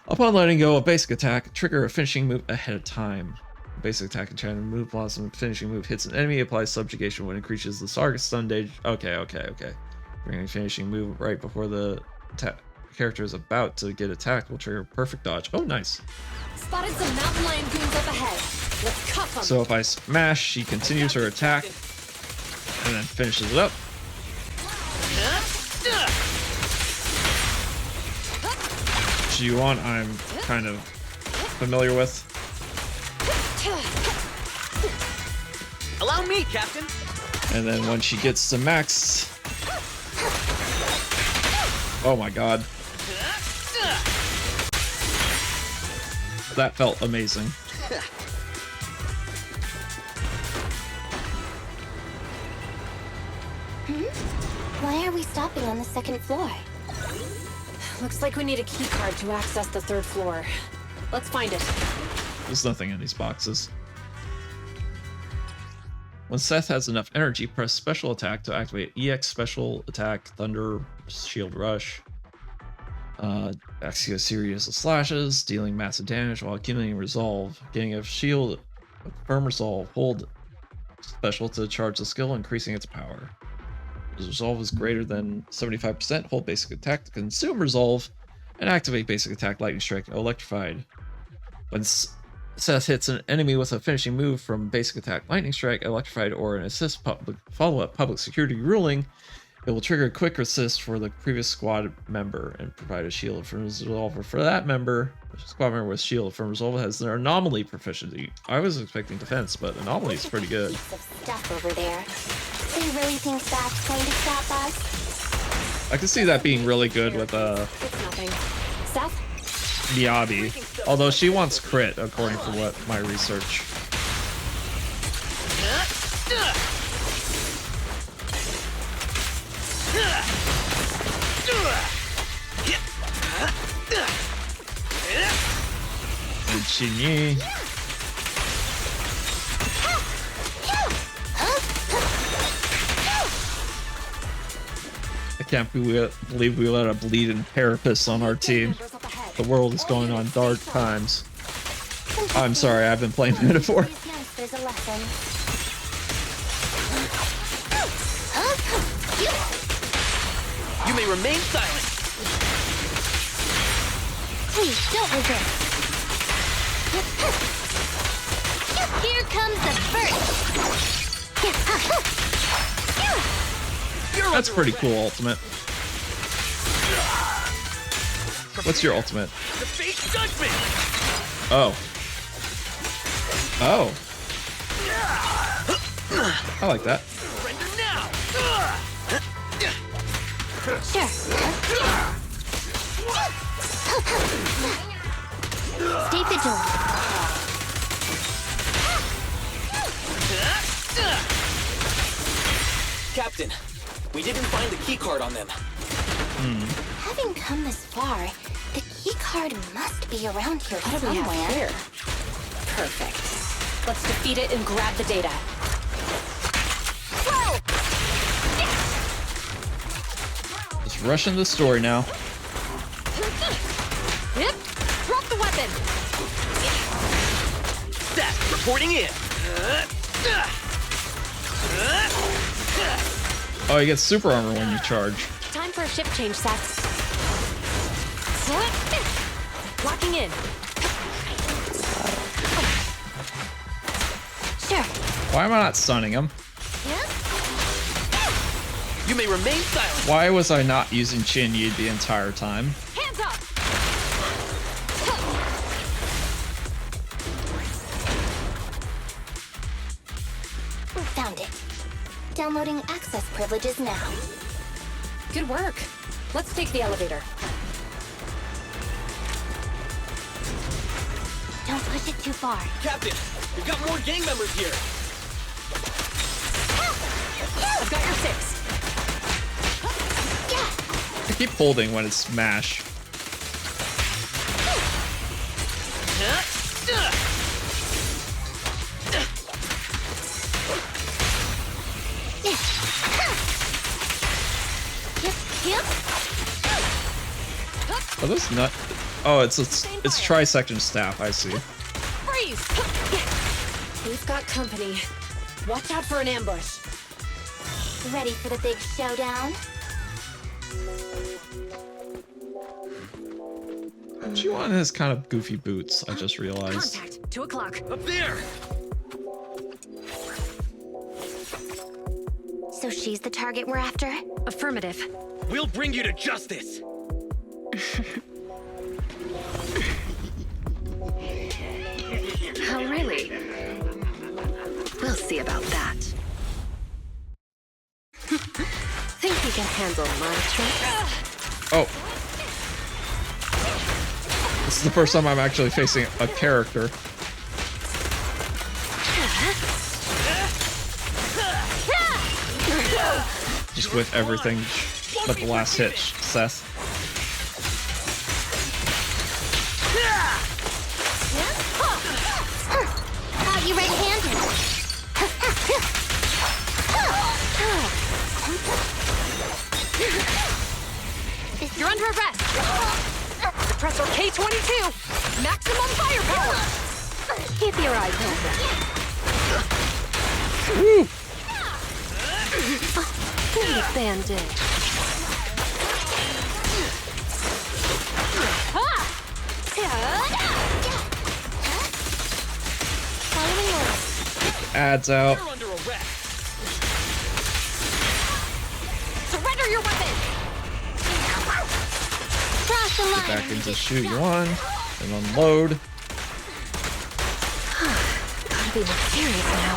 Upon letting go of basic attack, trigger a finishing move ahead of time. Basic attack enchantment Moonlit Blossom finishing move hits an enemy, applies subjugation when increases the target stun damage. Okay. Bringing a finishing move right before the character is about to get attacked will trigger perfect dodge. Oh, nice. Spotted some Mountain Lion goons up ahead. Let's cuff them. So if I smash, she continues her attack and then finishes it up. G1 I'm kind of familiar with. Allow me, Captain! And then when she gets to max... Oh my god. That felt amazing. Why are we stopping on the second floor? Looks like we need a key card to access the third floor. Let's find it. There's nothing in these boxes. When Seth has enough energy, press special attack to activate EX special attack, Thunder, Shield Rush. Execute a series of slashes, dealing massive damage while accumulating resolve. Getting a shield, firm resolve, hold special to charge the skill, increasing its power. If resolve is greater than 75%, hold basic attack to consume resolve, and activate basic attack, lightning strike, electrified. When Seth hits an enemy with a finishing move from basic attack, lightning strike, electrified, or an assist follow-up public security ruling, it will trigger a quick assist for the previous squad member and provide a shield from resolver for that member. Squad member with shield from resolver has their anomaly proficiency. I was expecting defense, but anomaly is pretty good. Piece of stuff over there. Do you really think that's going to stop us? I can see that being really good with It's nothing. Seth? Miyabi, although she wants crit according to what my research. And Shinyi. I can't believe we let a bleeding carapace on our team. The world is going on dark times. I'm sorry, I've been playing Metaphor. These youngsters a lesson. You may remain silent. Please, don't resist. Here comes the first. That's pretty cool, ultimate. What's your ultimate? The fate judgment. Oh. Oh. I like that. Surrender now. Sure. Stay vigilant. Captain, we didn't find the key card on them. Having come this far, the key card must be around here What do we have somewhere. here? Perfect. Let's defeat it and grab the data. Just rushing the story now. Yep. Drop the weapon. Seth, reporting in. Oh, you get super armor when you charge. Time for a shift change, Seth. Locking in. Sure. Why am I not stunning him? You may remain silent. Why was I not using Chin Yi the entire time? Hands up. Found it. Downloading access privileges now. Good work. Let's take the elevator. Don't push it too far. Captain, we've got more gang members here. I've got your 6. I keep holding when it's smash. Oh, this nut. Oh, it's trisection staff. I see. Freeze! We've got company. Watch out for an ambush. Ready for the big showdown? Juan has kind of goofy boots. I just realized. Contact. 2 o'clock. Up there. So she's the target we're after? Affirmative. We'll bring you to justice. Oh, really? We'll see about that. Think you can handle my trick? Oh. This is the first time I'm actually facing a character. Just with everything but the last hit, Seth. Thought you red-handed. You're under arrest. Suppressor K-22. Maximum firepower. Keep your eyes open. Woo! Need a bandage. ads out. You're under arrest. Surrender your weapon! Cross the line. Back into shoot one and unload. Gotta be more serious now.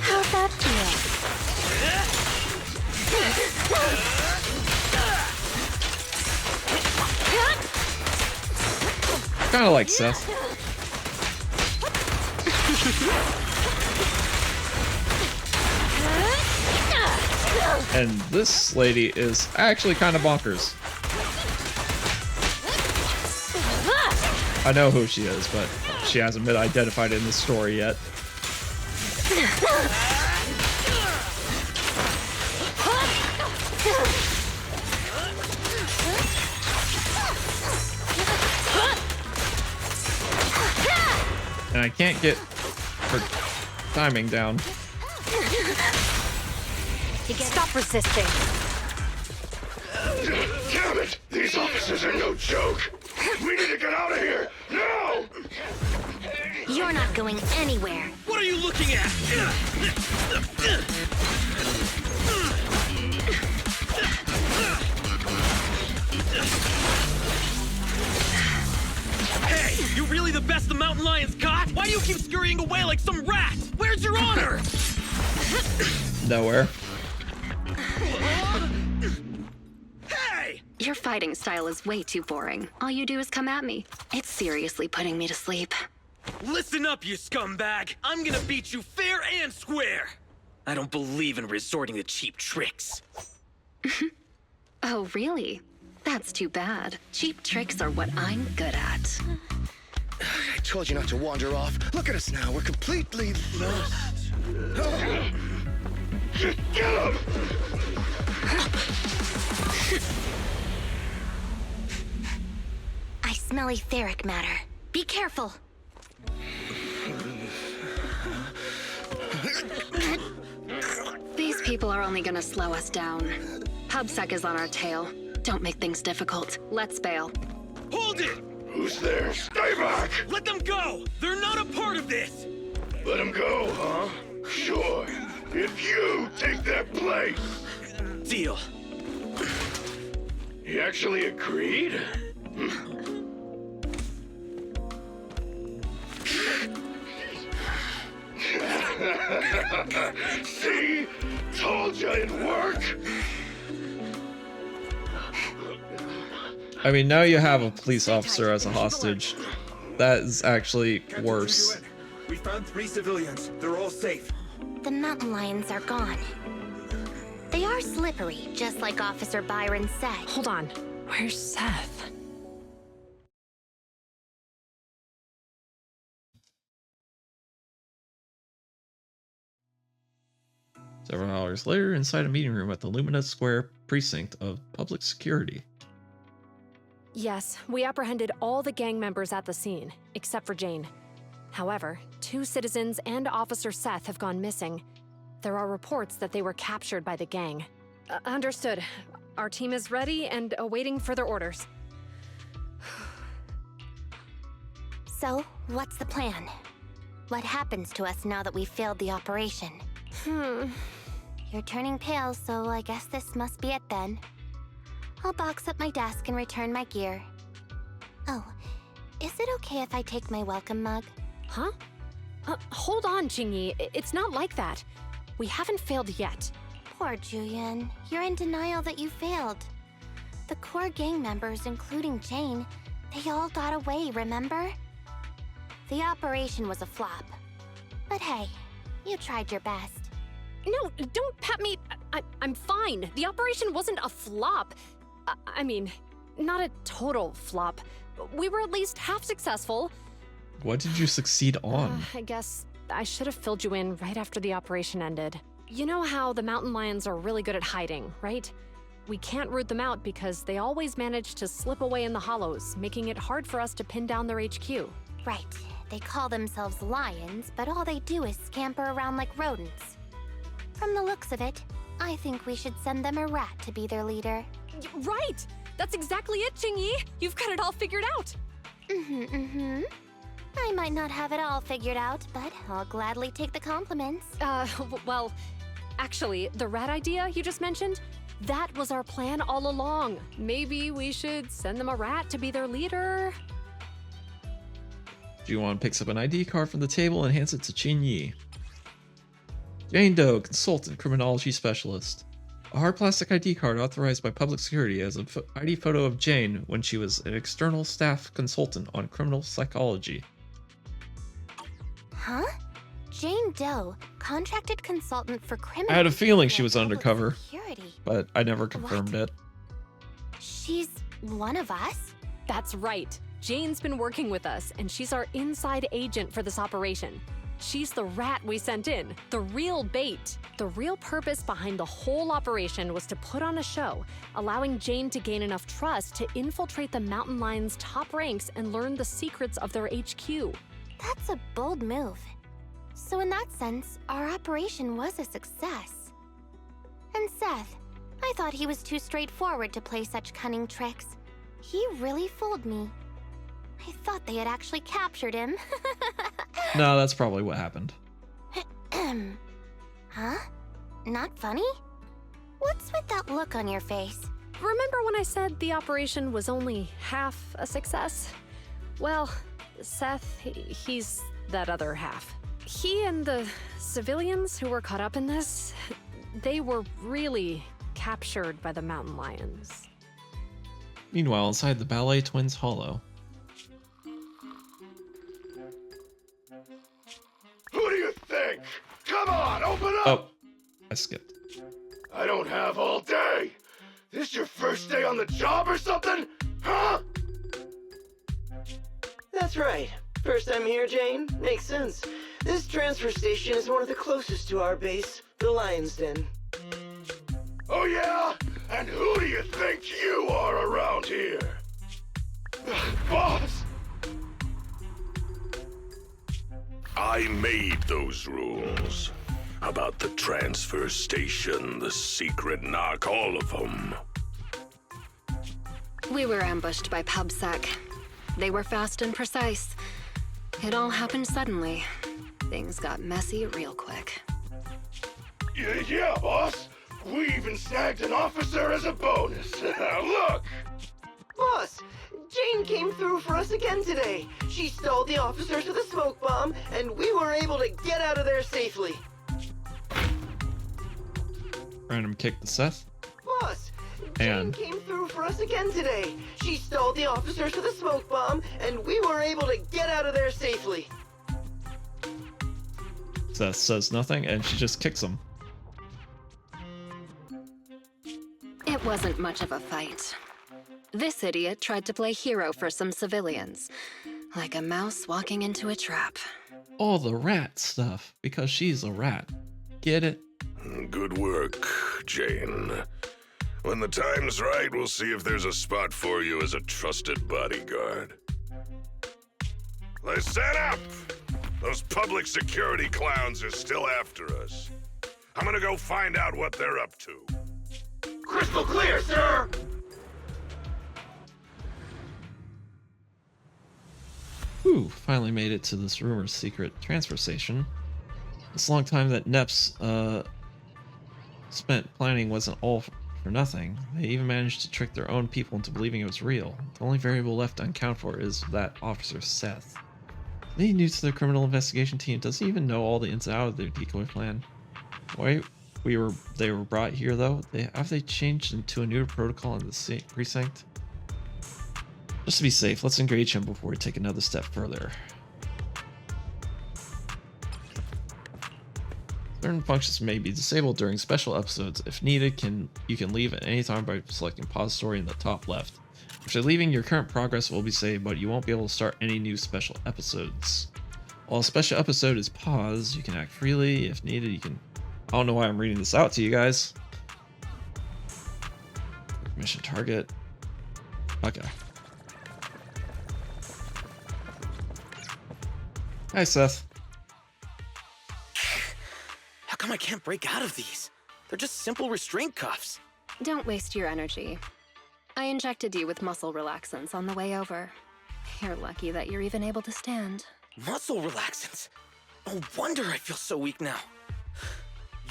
How's that feel? Kind of like Seth. And this lady is actually kind of bonkers. I know who she is, but she hasn't been identified in the story yet. And I can't get her timing down. Stop resisting. Damn it! These officers are no joke! We need to get out of here! Now! You're not going anywhere. What are you looking at? Hey, you really the best the mountain lions got? Why do you keep scurrying away like some rat? Where's your honor? Nowhere. Hey! Your fighting style is way too boring. All you do is come at me. It's seriously putting me to sleep. Listen up, you scumbag! I'm gonna beat you fair and square! I don't believe in resorting to cheap tricks. Oh, really? That's too bad. Cheap tricks are what I'm good at. I told you not to wander off. Look at us now. We're completely lost. Get him! I smell etheric matter. Be careful. These people are only gonna slow us down. PubSec is on our tail. Don't make things difficult. Let's bail. Hold it! Who's there? Stay back! Let them go! They're not a part of this! Let him go, huh? Sure. If you take their place. Deal. He actually agreed? See? Told you it'd work. I mean, now you have a police officer as a hostage. That is actually worse. We found 3 civilians. They're all safe. The mountain lions are gone. They are slippery, just like Officer Byron said. Hold on. Where's Seth? Several hours later, inside a meeting room at the Lumina Square precinct of public security. Yes, we apprehended all the gang members at the scene, except for Jane. However, 2 citizens and Officer Seth have gone missing. There are reports that they were captured by the gang. Understood. Our team is ready and awaiting further orders. So, what's the plan? What happens to us now that we've failed the operation? You're turning pale, so I guess this must be it then. I'll box up my desk and return my gear. Oh, is it okay if I take my welcome mug? Huh? Hold on, Jingyi. It's not like that. We haven't failed yet. Poor Julian. You're in denial that you failed. The core gang members, including Jane, they all got away, remember? The operation was a flop. But hey, you tried your best. No, don't pat me. I'm fine. The operation wasn't a flop. I mean, not a total flop. We were at least half successful. What did you succeed on? I guess I should have filled you in right after the operation ended. You know how the mountain lions are really good at hiding, right? We can't root them out because they always manage to slip away in the hollows, making it hard for us to pin down their HQ. Right. They call themselves lions, but all they do is scamper around like rodents. From the looks of it, I think we should send them a rat to be their leader. Right! That's exactly it, Jingyi! You've got it all figured out! I might not have it all figured out, but I'll gladly take the compliments. Well, actually, the rat idea you just mentioned, that was our plan all along. Maybe we should send them a rat to be their leader. Juwon picks up an ID card from the table and hands it to Qin Yi. Jane Doe, consultant, criminology specialist. A hard plastic ID card authorized by public security as an ID photo of Jane when she was an external staff consultant on criminal psychology. Huh? Jane Doe, contracted consultant for criminal. I had a feeling she and was public undercover, security. but I never confirmed it. She's one of us? That's right. Jane's been working with us, and she's our inside agent for this operation. She's the rat we sent in, the real bait. The real purpose behind the whole operation was to put on a show, allowing Jane to gain enough trust to infiltrate the Mountain Lion's top ranks and learn the secrets of their HQ. That's a bold move. So in that sense, our operation was a success. And Seth, I thought he was too straightforward to play such cunning tricks. He really fooled me. I thought they had actually captured him. No, that's probably what happened. Huh? Not funny? What's with that look on your face? Remember when I said the operation was only half a success? Well, Seth, he's that other half. He and the civilians who were caught up in this, they were really captured by the Mountain Lions. Meanwhile, inside the Ballet Twins Hollow. Who do you think? Come on, open up! Oh, I skipped. I don't have all day. This your first day on the job or something? Huh? That's right. First time here, Jane? Makes sense. This transfer station is one of the closest to our base, the Lion's Den. Oh yeah? And who do you think you are around here? Boss! I made those rules. About the transfer station, the secret knock, all of them. We were ambushed by PubSec. They were fast and precise. It all happened suddenly. Things got messy real quick. Yeah, boss. We even snagged an officer as a bonus. Look! Boss, Jane came through for us again today. She stole the officers with a smoke bomb, and we were able to get out of there safely. Random kick to Seth. Boss, Jane And came through for us again today. She stole the officers with a smoke bomb, and we were able to get out of there safely. Seth says nothing, and she just kicks him. It wasn't much of a fight. This idiot tried to play hero for some civilians, like a mouse walking into a trap. All the rat stuff, because she's a rat. Get it? Good work, Jane. When the time's right, we'll see if there's a spot for you as a trusted bodyguard. Listen up! Those public security clowns are still after us. I'm gonna go find out what they're up to. Crystal clear, sir! Whew, finally made it to this rumored secret transfer station. This long time that Neps spent planning wasn't all for nothing. They even managed to trick their own people into believing it was real. The only variable left unaccounted for is that Officer Seth. They new to their criminal investigation team doesn't even know all the ins and outs of their decoy plan. Why they were brought here though? Have they changed into a new protocol in the precinct? Just to be safe, let's engage him before we take another step further. Certain functions may be disabled during special episodes. If needed, you can leave at any time by selecting pause story in the top left. After leaving, your current progress will be saved, but you won't be able to start any new special episodes. While a special episode is paused, you can act freely. If needed, you can... I don't know why I'm reading this out to you guys. Mission target. Okay. Hi, Seth. How come I can't break out of these? They're just simple restraint cuffs. Don't waste your energy. I injected you with muscle relaxants on the way over. You're lucky that you're even able to stand. Muscle relaxants? No wonder I feel so weak now.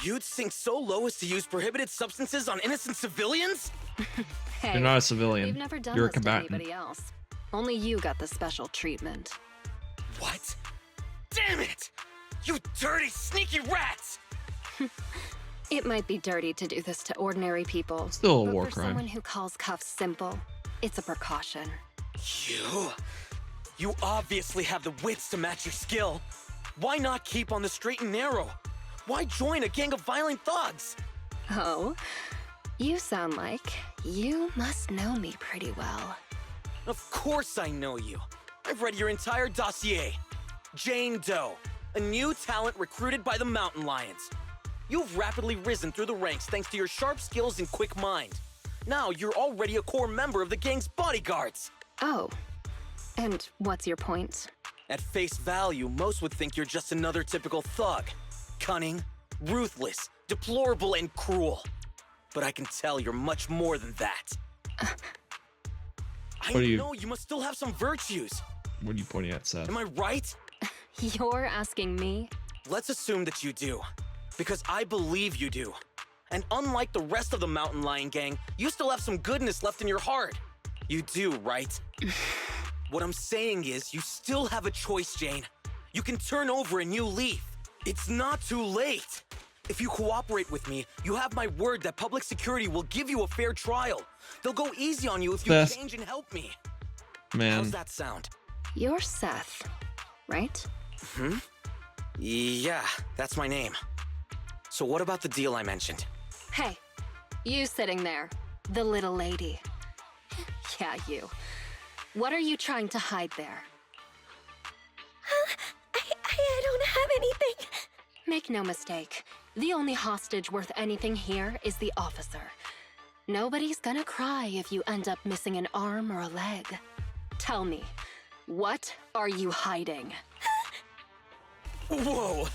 You'd sink so low as to use prohibited substances on innocent civilians? Hey, You're not a civilian. we've never done You're a this to combatant. anybody else. Only you got the special treatment. What? Damn it! You dirty, sneaky rats! It might be dirty to do this to ordinary people. Still a but war for crime. someone who calls cuffs simple, it's a precaution. You obviously have the wits to match your skill. Why not keep on the straight and narrow? Why join a gang of violent thugs? Oh, you sound like you must know me pretty well. Of course I know you. I've read your entire dossier. Jane Doe, a new talent recruited by the Mountain Lions. You've rapidly risen through the ranks thanks to your sharp skills and quick mind. Now you're already a core member of the gang's bodyguards. Oh, and what's your point? At face value, most would think you're just another typical thug. Cunning, ruthless, deplorable, and cruel. But I can tell you're much more than that. I know you must still have some virtues. What are you pointing at, Seth? Am I right? You're asking me? Let's assume that you do. Because I believe you do. And unlike the rest of the Mountain Lion gang, you still have some goodness left in your heart. You do, right? What I'm saying is, you still have a choice, Jane. You can turn over a new leaf. It's not too late. If you cooperate with me, you have my word that public security will give you a fair trial. They'll go easy on you if you Seth. change and help me. Man. How's that sound? You're Seth, right? Yeah, that's my name. So what about the deal I mentioned? Hey, you sitting there, the little lady. Yeah, you. What are you trying to hide there? I don't have anything. Make no mistake, the only hostage worth anything here is the officer. Nobody's gonna cry if you end up missing an arm or a leg. Tell me, what are you hiding? Whoa,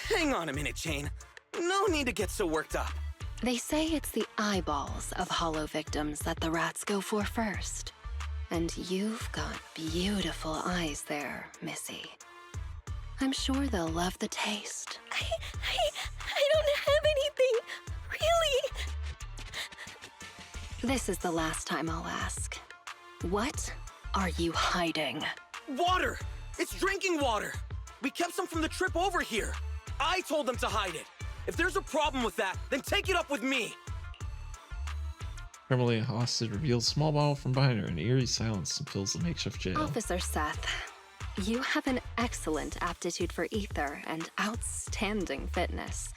hang on a minute, Jane. No need to get so worked up. They say it's the eyeballs of hollow victims that the rats go for first. And you've got beautiful eyes there, Missy. I'm sure they'll love the taste. I don't have anything. Really? This is the last time I'll ask. What are you hiding? Water! It's drinking water! We kept some from the trip over here. I told them to hide it. If there's a problem with that, then take it up with me. Criminally hostage reveals small bottle from behind her. An eerie silence fills the makeshift jail. Officer Seth, you have an excellent aptitude for ether and outstanding fitness.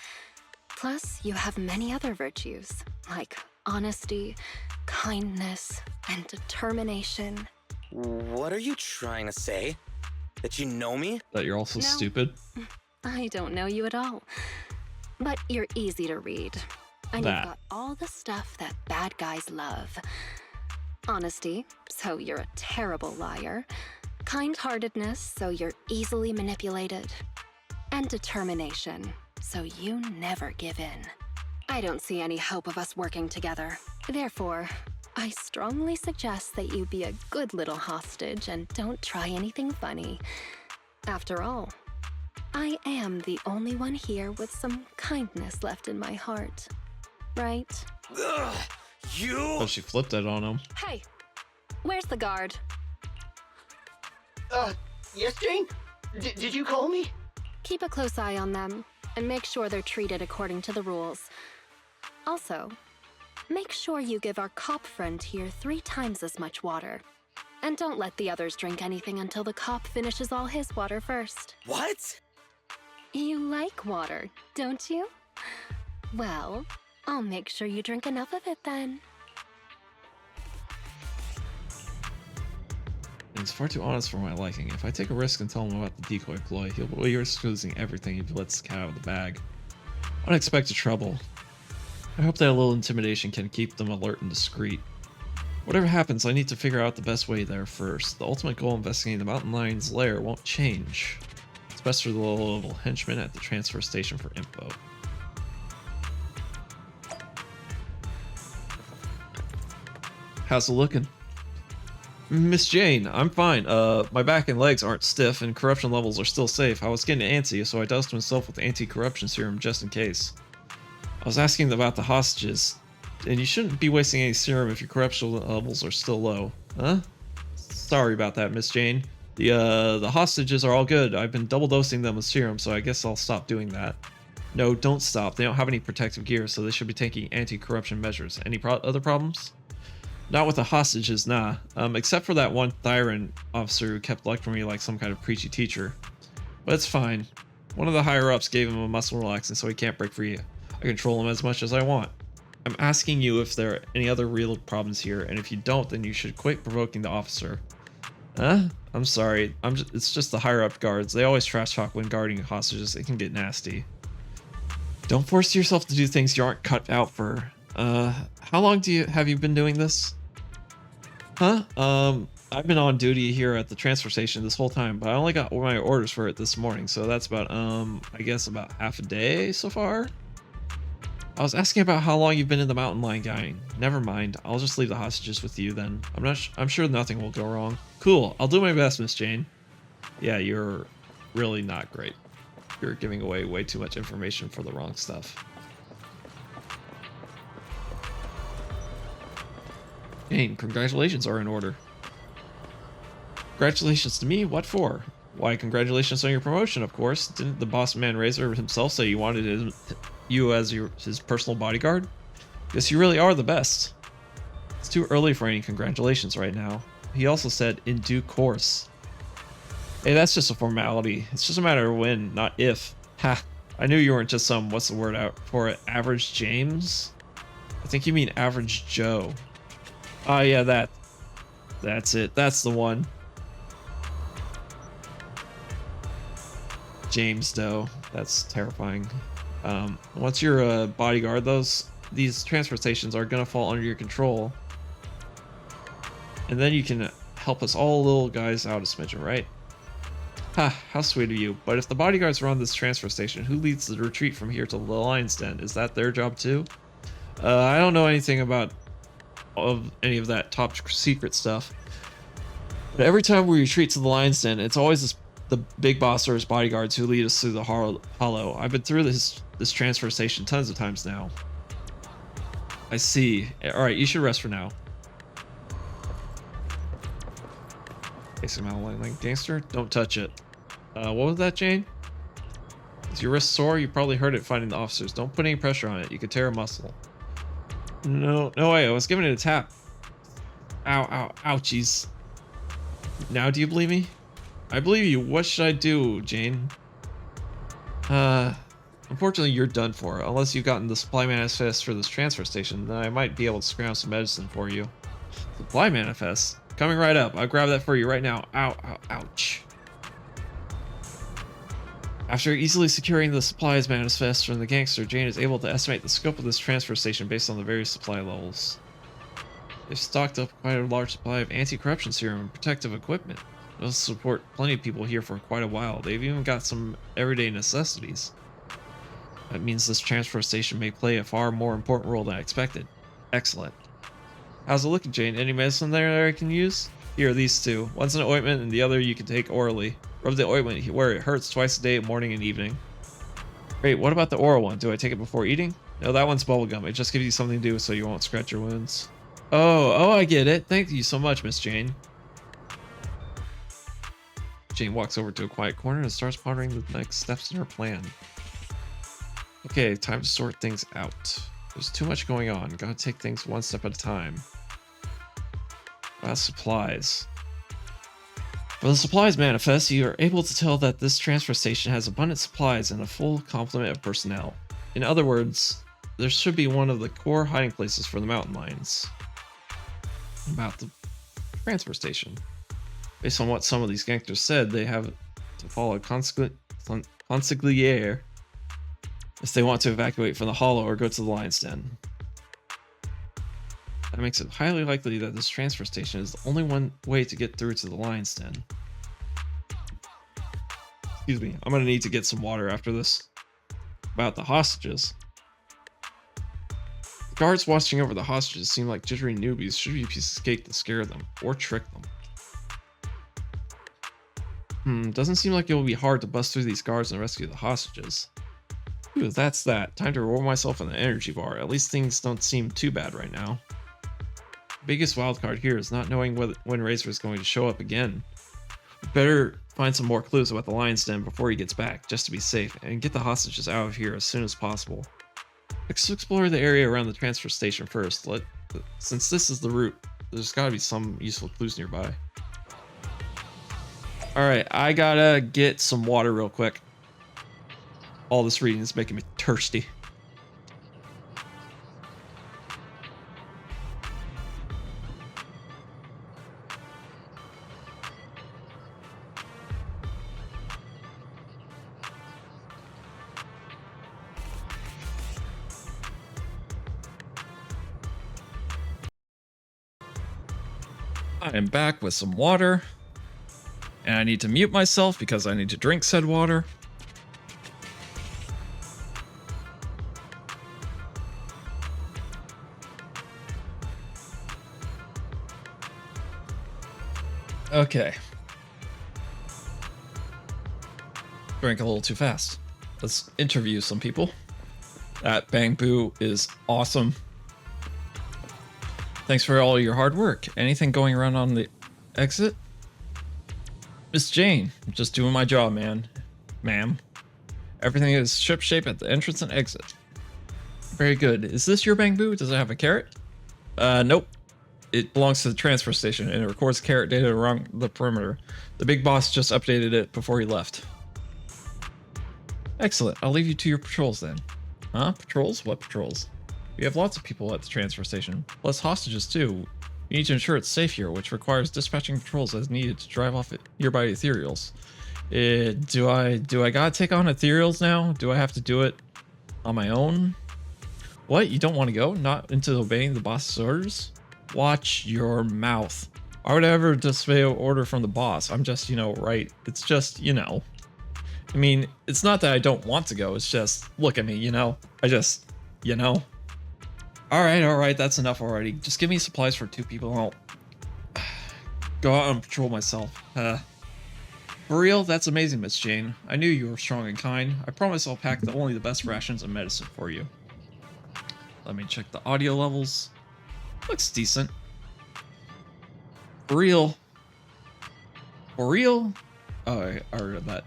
Plus, you have many other virtues, like honesty, kindness, and determination. What are you trying to say? That you know me? That you're also No. stupid? I don't know you at all. But you're easy to read. And That. you've got all the stuff that bad guys love. Honesty, so you're a terrible liar. Kind-heartedness, so you're easily manipulated. And determination, so you never give in. I don't see any hope of us working together. Therefore, I strongly suggest that you be a good little hostage and don't try anything funny. After all, I am the only one here with some kindness left in my heart. Right? Ugh, you? Oh, she flipped it on him. Hey, where's the guard? Yes, Jane? Did you call me? Keep a close eye on them and make sure they're treated according to the rules. Also, make sure you give our cop friend here 3 times as much water. And don't let the others drink anything until the cop finishes all his water first. What? You like water, don't you? Well, I'll make sure you drink enough of it then. He's far too honest for my liking. If I take a risk and tell him about the decoy ploy, he'll risk losing everything if he lets the cat out of the bag. Unexpected trouble. I hope that a little intimidation can keep them alert and discreet. Whatever happens, I need to figure out the best way there first. The ultimate goal of investigating the Mountain Lion's lair won't change. It's best for the little henchman at the transfer station for info. How's it looking? Miss Jane, I'm fine. My back and legs aren't stiff and corruption levels are still safe. I was getting antsy, so I dosed myself with anti-corruption serum just in case. I was asking about the hostages, and you shouldn't be wasting any serum if your corruption levels are still low. Huh? Sorry about that, Miss Jane. The hostages are all good. I've been double dosing them with serum, so I guess I'll stop doing that. No, don't stop. They don't have any protective gear, so they should be taking anti-corruption measures. Any other problems? Not with the hostages, nah. Except for that one Thyran officer who kept lecturing me like some kind of preachy teacher. But it's fine. One of the higher-ups gave him a muscle relaxant, so he can't break free. I control him as much as I want. I'm asking you if there are any other real problems here, and if you don't, then you should quit provoking the officer. Huh? I'm sorry. It's just the higher-up guards. They always trash talk when guarding hostages. It can get nasty. Don't force yourself to do things you aren't cut out for. How long have you been doing this? Huh? I've been on duty here at the transfer station this whole time, but I only got my orders for it this morning, so that's about, I guess about half a day so far? I was asking about how long you've been in the mountain lion gang. Never mind. I'll just leave the hostages with you then. I'm sure nothing will go wrong. Cool. I'll do my best, Miss Jane. Yeah, you're really not great. You're giving away way too much information for the wrong stuff. Jane, congratulations are in order. Congratulations to me? What for? Why, congratulations on your promotion, of course. Didn't the boss man Razor himself say you wanted you as his personal bodyguard? Guess you really are the best. It's too early for any congratulations right now. He also said, in due course. Hey, that's just a formality. It's just a matter of when, not if. Ha! I knew you weren't just some, what's the word out for it, average James? I think you mean average Joe. Ah, yeah, that's it. That's the one. James Doe. That's terrifying. Once you're a bodyguard, these transfer stations are gonna fall under your control. And then you can help us all little guys out a smidgen, right? Ha, how sweet of you. But if the bodyguards run this transfer station, who leads the retreat from here to the Lion's Den? Is that their job too? I don't know anything about any of that top secret stuff. But every time we retreat to the Lion's Den, it's always the big boss or his bodyguards who lead us through the hollow. I've been through this transfer station tons of times now. I see. Alright, you should rest for now. Okay, some outline gangster. Don't touch it. What was that, Jane? Is your wrist sore? You probably heard it fighting the officers. Don't put any pressure on it. You could tear a muscle. No way. I was giving it a tap. Ow, ouchies. Now do you believe me? I believe you. What should I do, Jane? Unfortunately, you're done for. Unless you've gotten the supply manifest for this transfer station, then I might be able to scrounge some medicine for you. Supply manifest? Coming right up. I'll grab that for you right now. Ow, ouch. After easily securing the supplies manifest from the gangster, Jane is able to estimate the scope of this transfer station based on the various supply levels. They've stocked up quite a large supply of anti-corruption serum and protective equipment. They'll support plenty of people here for quite a while. They've even got some everyday necessities. That means this transfer station may play a far more important role than I expected. Excellent. How's it looking, Jane? Any medicine there I can use? Here, these two. One's an ointment and the other you can take orally. Rub the ointment where it hurts twice a day, morning and evening. Great, what about the oral one? Do I take it before eating? No, that one's bubblegum. It just gives you something to do so you won't scratch your wounds. Oh, I get it. Thank you so much, Miss Jane. Jane walks over to a quiet corner and starts pondering the next steps in her plan. Okay, time to sort things out. There's too much going on. Gotta take things one step at a time. Supplies. From the supplies manifest, you are able to tell that this transfer station has abundant supplies and a full complement of personnel. In other words, there should be one of the core hiding places for the mountain lions. About the transfer station. Based on what some of these gangsters said, they have to follow a consigliere if they want to evacuate from the hollow or go to the Lion's Den. That makes it highly likely that this transfer station is the only one way to get through to the Lion's Den. Excuse me, I'm gonna need to get some water after this. About the hostages. The guards watching over the hostages seem like jittery newbies. Should be a piece of cake to scare them or trick them. Doesn't seem like it will be hard to bust through these guards and rescue the hostages. Ooh, that's that. Time to roll myself in the energy bar. At least things don't seem too bad right now. Biggest wildcard here is not knowing when Razor is going to show up again. Better find some more clues about the lion's den before he gets back, just to be safe, and get the hostages out of here as soon as possible. Let's explore the area around the transfer station first. Since this is the route, there's gotta be some useful clues nearby. Alright, I gotta get some water real quick. All this reading is making me thirsty. I am back with some water. And I need to mute myself because I need to drink said water. Okay. Drank a little too fast. Let's interview some people. That Bang Boo is awesome. Thanks for all your hard work. Anything going around on the exit? Miss Jane, I'm just doing my job, man. Ma'am. Everything is shipshape at the entrance and exit. Very good. Is this your Bang Boo? Does it have a carrot? Nope. It belongs to the transfer station and it records carrot data around the perimeter. The big boss just updated it before he left. Excellent. I'll leave you to your patrols then. Huh? Patrols? What patrols? We have lots of people at the transfer station, plus hostages too. We need to ensure it's safe here, which requires dispatching patrols as needed to drive off nearby ethereals. Do I gotta take on ethereals now? Do I have to do it on my own? What? You don't want to go? Not into obeying the boss's orders? Watch your mouth. Why would I ever disobey an order from the boss? I'm just, right? It's just, I mean, it's not that I don't want to go. It's just, look at me, I just, Alright, that's enough already. Just give me supplies for 2 people and I'll go out and patrol myself. For real? That's amazing, Miss Jane. I knew you were strong and kind. I promise I'll pack only the best rations and medicine for you. Let me check the audio levels. Looks decent. For real? For real? Oh, I heard that.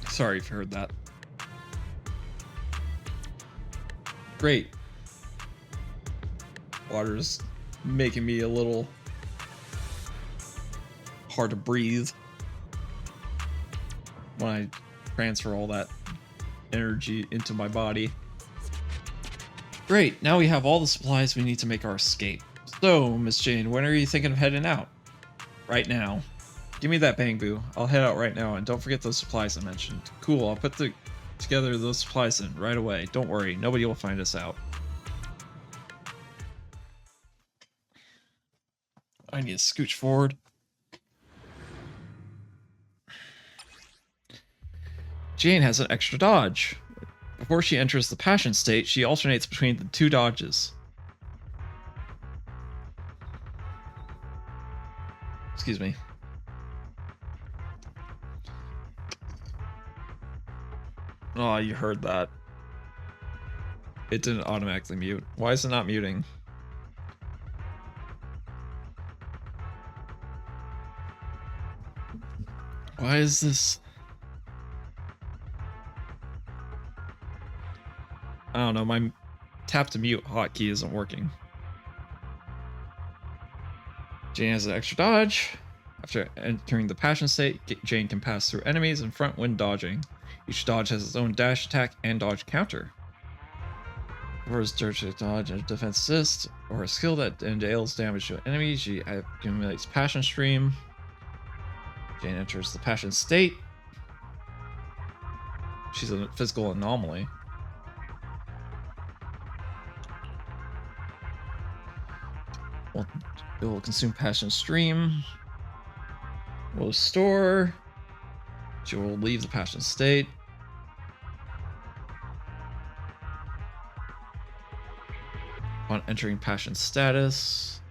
Sorry if you heard that. Great. Water's making me a little hard to breathe when I transfer all that energy into my body. Great, now we have all the supplies we need to make our escape. So, Miss Jane, when are you thinking of heading out? Right now. Give me that Bang Boo. I'll head out right now, and don't forget those supplies I mentioned. Cool, I'll put together those supplies in right away. Don't worry, nobody will find us out. I need to scooch forward. Jane has an extra dodge. Before she enters the passion state, she alternates between the 2 dodges. Excuse me. Oh, you heard that. It didn't automatically mute. Why is it not muting? Why is this? I don't know, my tap to mute hotkey isn't working. Jane has an extra dodge. After entering the passion state, Jane can pass through enemies in front when dodging. Each dodge has its own dash attack and dodge counter. Or his dodge and defense assist, or a skill that deals damage to enemies. She accumulates passion stream. Jane enters the passion state. She's a physical anomaly. Well, it will consume passion stream. Will store. She will leave the passion state. Upon entering passion status,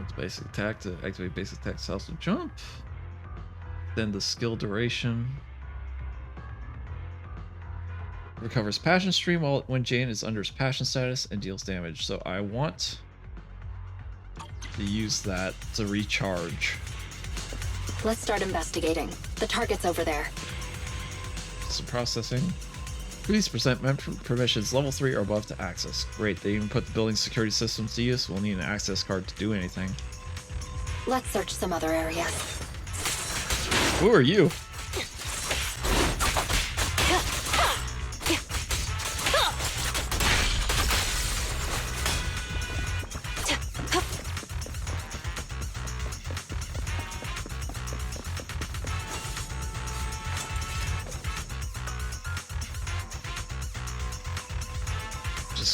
It's basic attack to activate basic attack styles to jump. Then the skill duration. Recovers passion stream when Jane is under his passion status and deals damage. So I want to use that to recharge. Let's start investigating. The target's over there. Some processing. Please present permissions level 3 or above to access. Great, they even put the building security systems to use. We'll need an access card to do anything. Let's search some other areas. Who are you?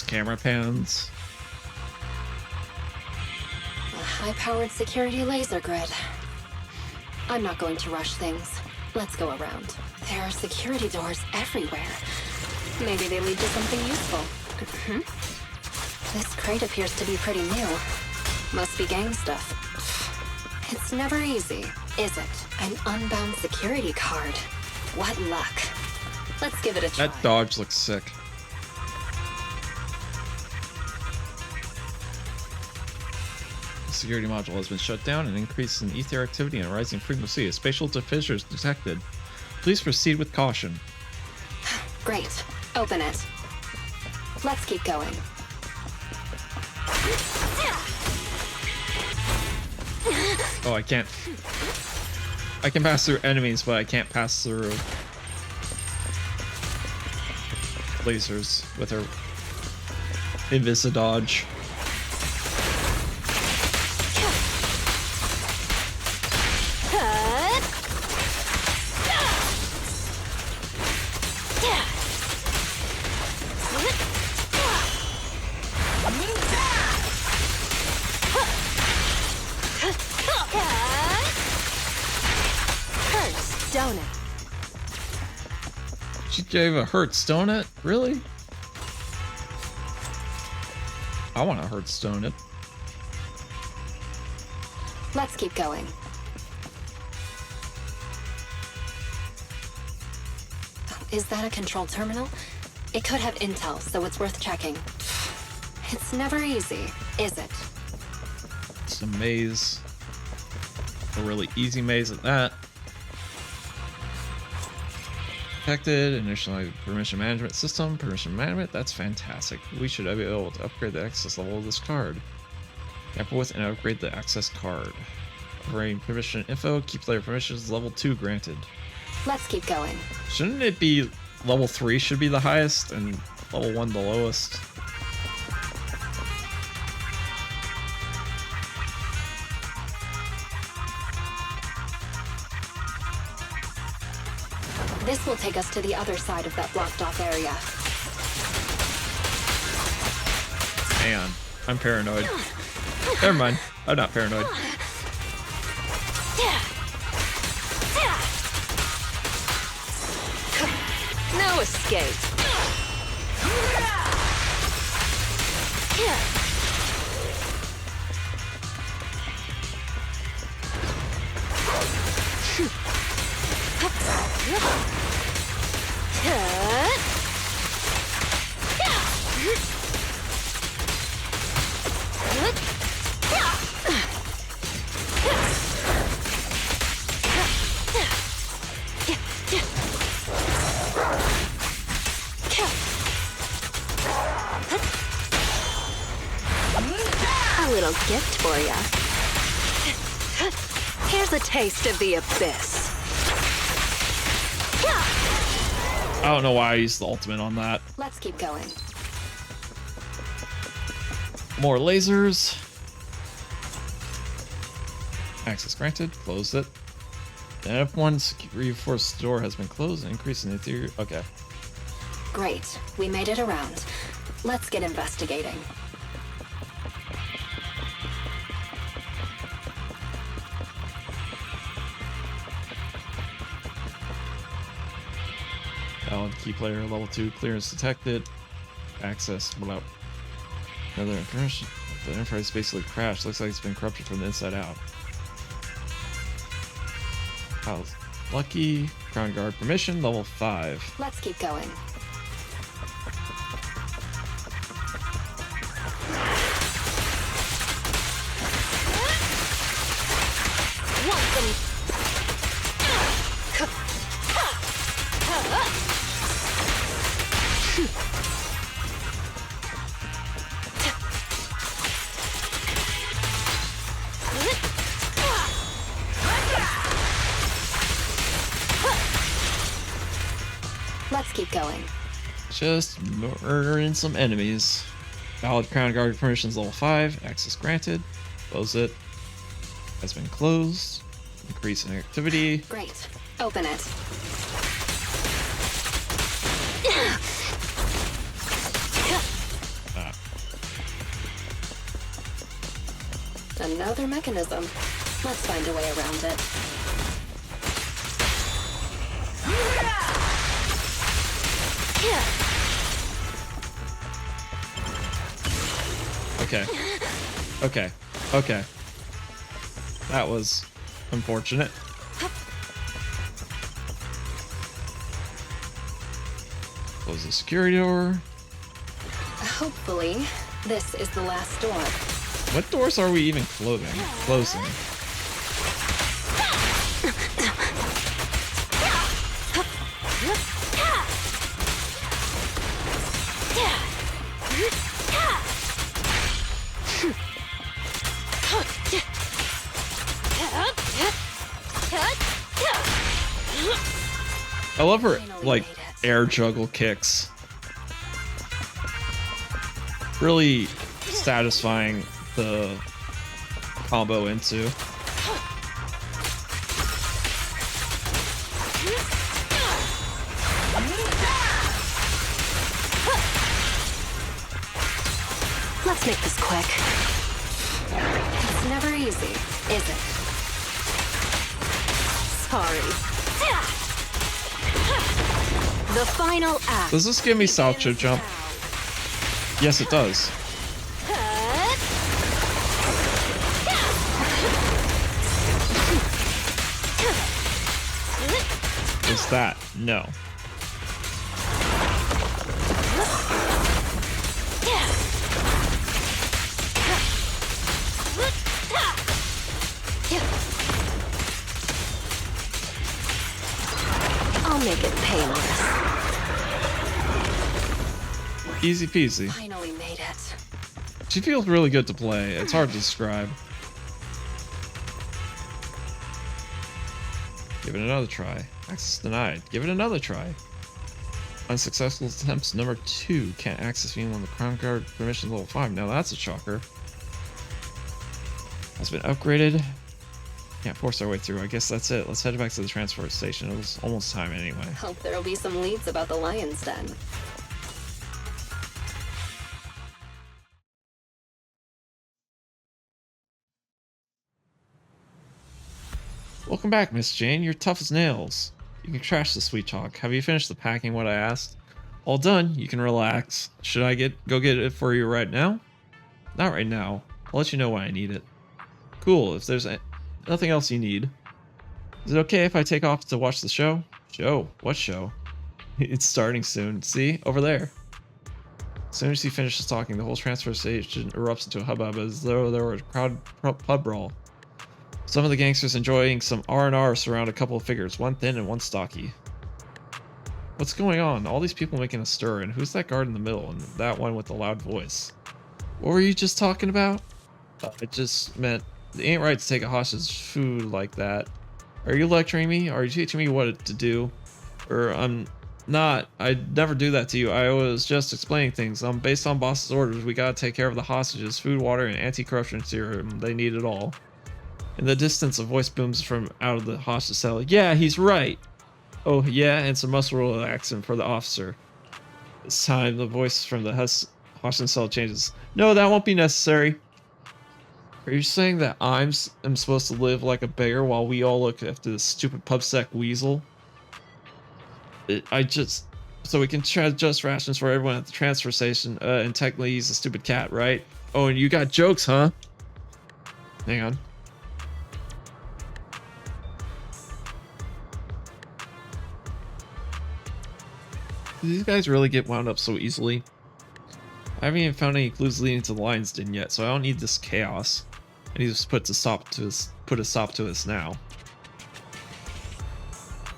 Camera pans. A high-powered security laser grid. I'm not going to rush things. Let's go around. There are security doors everywhere. Maybe they lead to something useful. This crate appears to be pretty new. Must be gang stuff. It's never easy, is it? An unbound security card. What luck. Let's give it a try. That dodge looks sick. Security module has been shut down. An increase in ether activity and a rising frequency of spatial fissures detected. Please proceed with caution. Great. Open it. Let's keep going. Oh, I can't. I can pass through enemies, but I can't pass through lasers with her Invisidodge. Gave a Hertz donut? Really? I want a Hertz donut. Let's keep going. Is that a control terminal? It could have intel, so it's worth checking. It's never easy, is it? It's a maze. A really easy maze at that. Detected, initialize permission management system. Permission management, that's fantastic. We should be able to upgrade the access level of this card. Tamper with and upgrade the access card. Upgrading permission info, keep player permissions level 2 granted. Let's keep going. Shouldn't it be level 3 should be the highest and level 1 the lowest? This will take us to the other side of that blocked off area. Man, I'm paranoid. Never mind, I'm not paranoid. No escape. A little gift for ya. Here's a taste of the abyss. I don't know why I used the ultimate on that. Let's keep going. More lasers. Access granted. Close it. And if one reinforced door has been closed, increase in the theory. Okay. Great. We made it around. Let's get investigating. Valid key player level 2 clearance detected. Access without. Another information. The Enterprise basically crashed. Looks like it's been corrupted from the inside out. How's lucky? Crown Guard permission, level 5. Let's keep going. Let's keep going. Just murdering some enemies. Valid Crown Guard permissions level 5. Access granted. Close it. Has been closed. Increase in activity. Great. Open it. Ah. Another mechanism. Let's find a way around it. Okay. Okay. Okay. That was unfortunate. Close the security door. Hopefully, this is the last door. What doors are we even closing? I love her, like, air juggle kicks. Really satisfying the combo into. Let's make this quick. It's never easy, is it? Sorry. The final act. Does this give me Salcho jump? Yes, it does. Is that? No. I'll make it painless. Easy peasy. Finally made it. She feels really good to play. It's hard to describe. Give it another try. Access denied. Give it another try. Unsuccessful attempts number 2. Can't access me on the Crown Guard permission level 5. Now that's a shocker. Has been upgraded. Can't force our way through. I guess that's it. Let's head back to the transfer station. It was almost time anyway. Hope there'll be some leads about the Lion's Den. Welcome back, Miss Jane. You're tough as nails. You can trash the sweet talk. Have you finished the packing what I asked? All done. You can relax. Should I go get it for you right now? Not right now. I'll let you know when I need it. Cool. If there's nothing else you need. Is it okay if I take off to watch the show? Show? What show? It's starting soon. See? Over there. As soon as he finishes talking, the whole transfer station erupts into a hubbub as though there were a crowd pub brawl. Some of the gangsters enjoying some R&R surround a couple of figures, one thin and one stocky. What's going on? All these people making a stir, and who's that guard in the middle and that one with the loud voice? What were you just talking about? I just meant it ain't right to take a hostage's food like that. Are you lecturing me? Are you teaching me what to do? Or I'm not. I'd never do that to you. I was just explaining things. Based on boss's orders, we gotta take care of the hostages. Food, water, and anti-corruption serum. They need it all. In the distance, a voice booms from out of the hostage cell. Yeah, he's right. Oh, yeah, and some muscle relaxing for the officer. This time, the voice from the hostage cell changes. No, that won't be necessary. Are you saying that I'm supposed to live like a beggar while we all look after this stupid pubsec weasel? So we can try to adjust rations for everyone at the transfer station. And technically he's a stupid cat, right? Oh, and you got jokes, huh? Hang on. Do these guys really get wound up so easily? I haven't even found any clues leading to the lion's den yet, so I don't need this chaos. I need to put a stop to this now.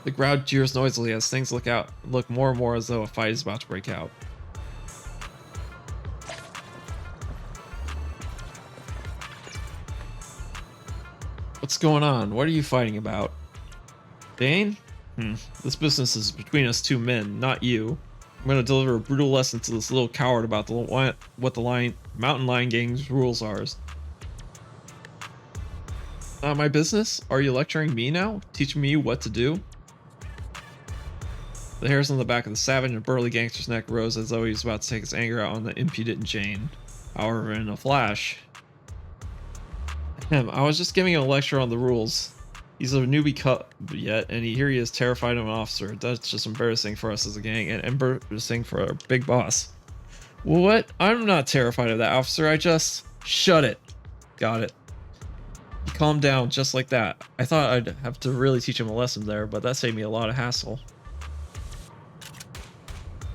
The crowd cheers noisily as things look more and more as though a fight is about to break out. What's going on? What are you fighting about? Dane? This business is between us two men, not you. I'm gonna deliver a brutal lesson to this little coward about what the mountain lion gang's rules are. Not my business? Are you lecturing me now? Teaching me what to do? The hairs on the back of the savage and burly gangster's neck rose as though he was about to take his anger out on the impudent Jane. However, in a flash... I was just giving him a lecture on the rules. He's a newbie cut yet, and here he is terrified of an officer. That's just embarrassing for us as a gang, and embarrassing for our big boss. What? I'm not terrified of that officer, I just... Shut it. Got it. Calm down, just like that. I thought I'd have to really teach him a lesson there, but that saved me a lot of hassle.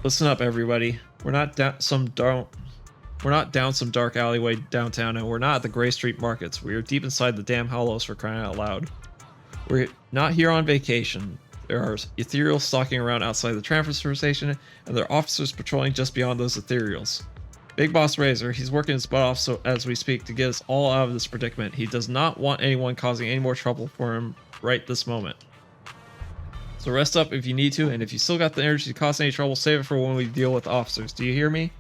Listen up, everybody. We're not down some dark alleyway downtown, and we're not at the Gray Street markets. We are deep inside the damn hollows, for crying out loud. We're not here on vacation. There are ethereals stalking around outside the transfer station, and there are officers patrolling just beyond those ethereals. Big Boss Razor, he's working his butt off so as we speak to get us all out of this predicament. He does not want anyone causing any more trouble for him right this moment. So rest up if you need to, and if you still got the energy to cause any trouble, save it for when we deal with officers. Do you hear me?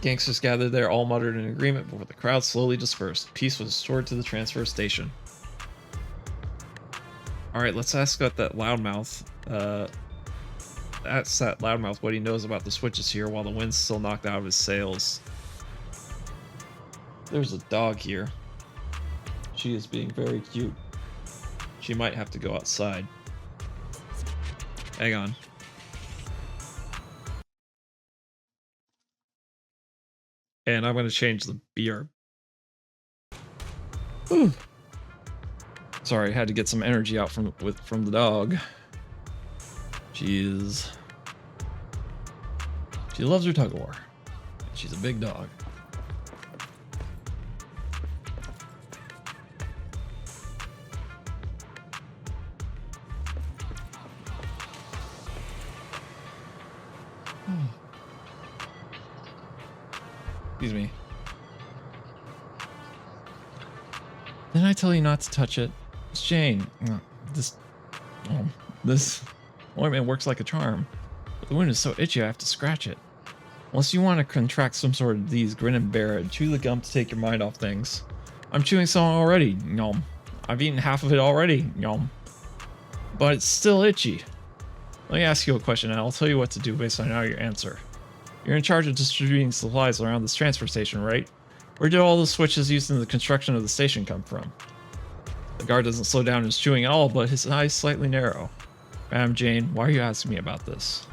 Gangsters gathered there, all muttered in agreement, before the crowd slowly dispersed. Peace was restored to the transfer station. Alright, let's ask about that loudmouth. Ask that loudmouth what he knows about the switches here while the wind's still knocked out of his sails. There's a dog here. She is being very cute. She might have to go outside. Hang on. And I'm going to change the BR. Ooh. Sorry, I had to get some energy out from the dog. She loves her tug of war. She's a big dog. Excuse me. Didn't I tell you not to touch it? It's Jane. This ointment works like a charm. But the wound is so itchy I have to scratch it. Unless you want to contract some sort of disease, grin and bear it. Chew the gum to take your mind off things. I'm chewing some already. Yum. I've eaten half of it already. Yum. But it's still itchy. Let me ask you a question and I'll tell you what to do based on how you answer. You're in charge of distributing supplies around this transfer station, right? Where did all the switches used in the construction of the station come from? The guard doesn't slow down his chewing at all, but his eyes slightly narrow. Madam Jane, why are you asking me about this?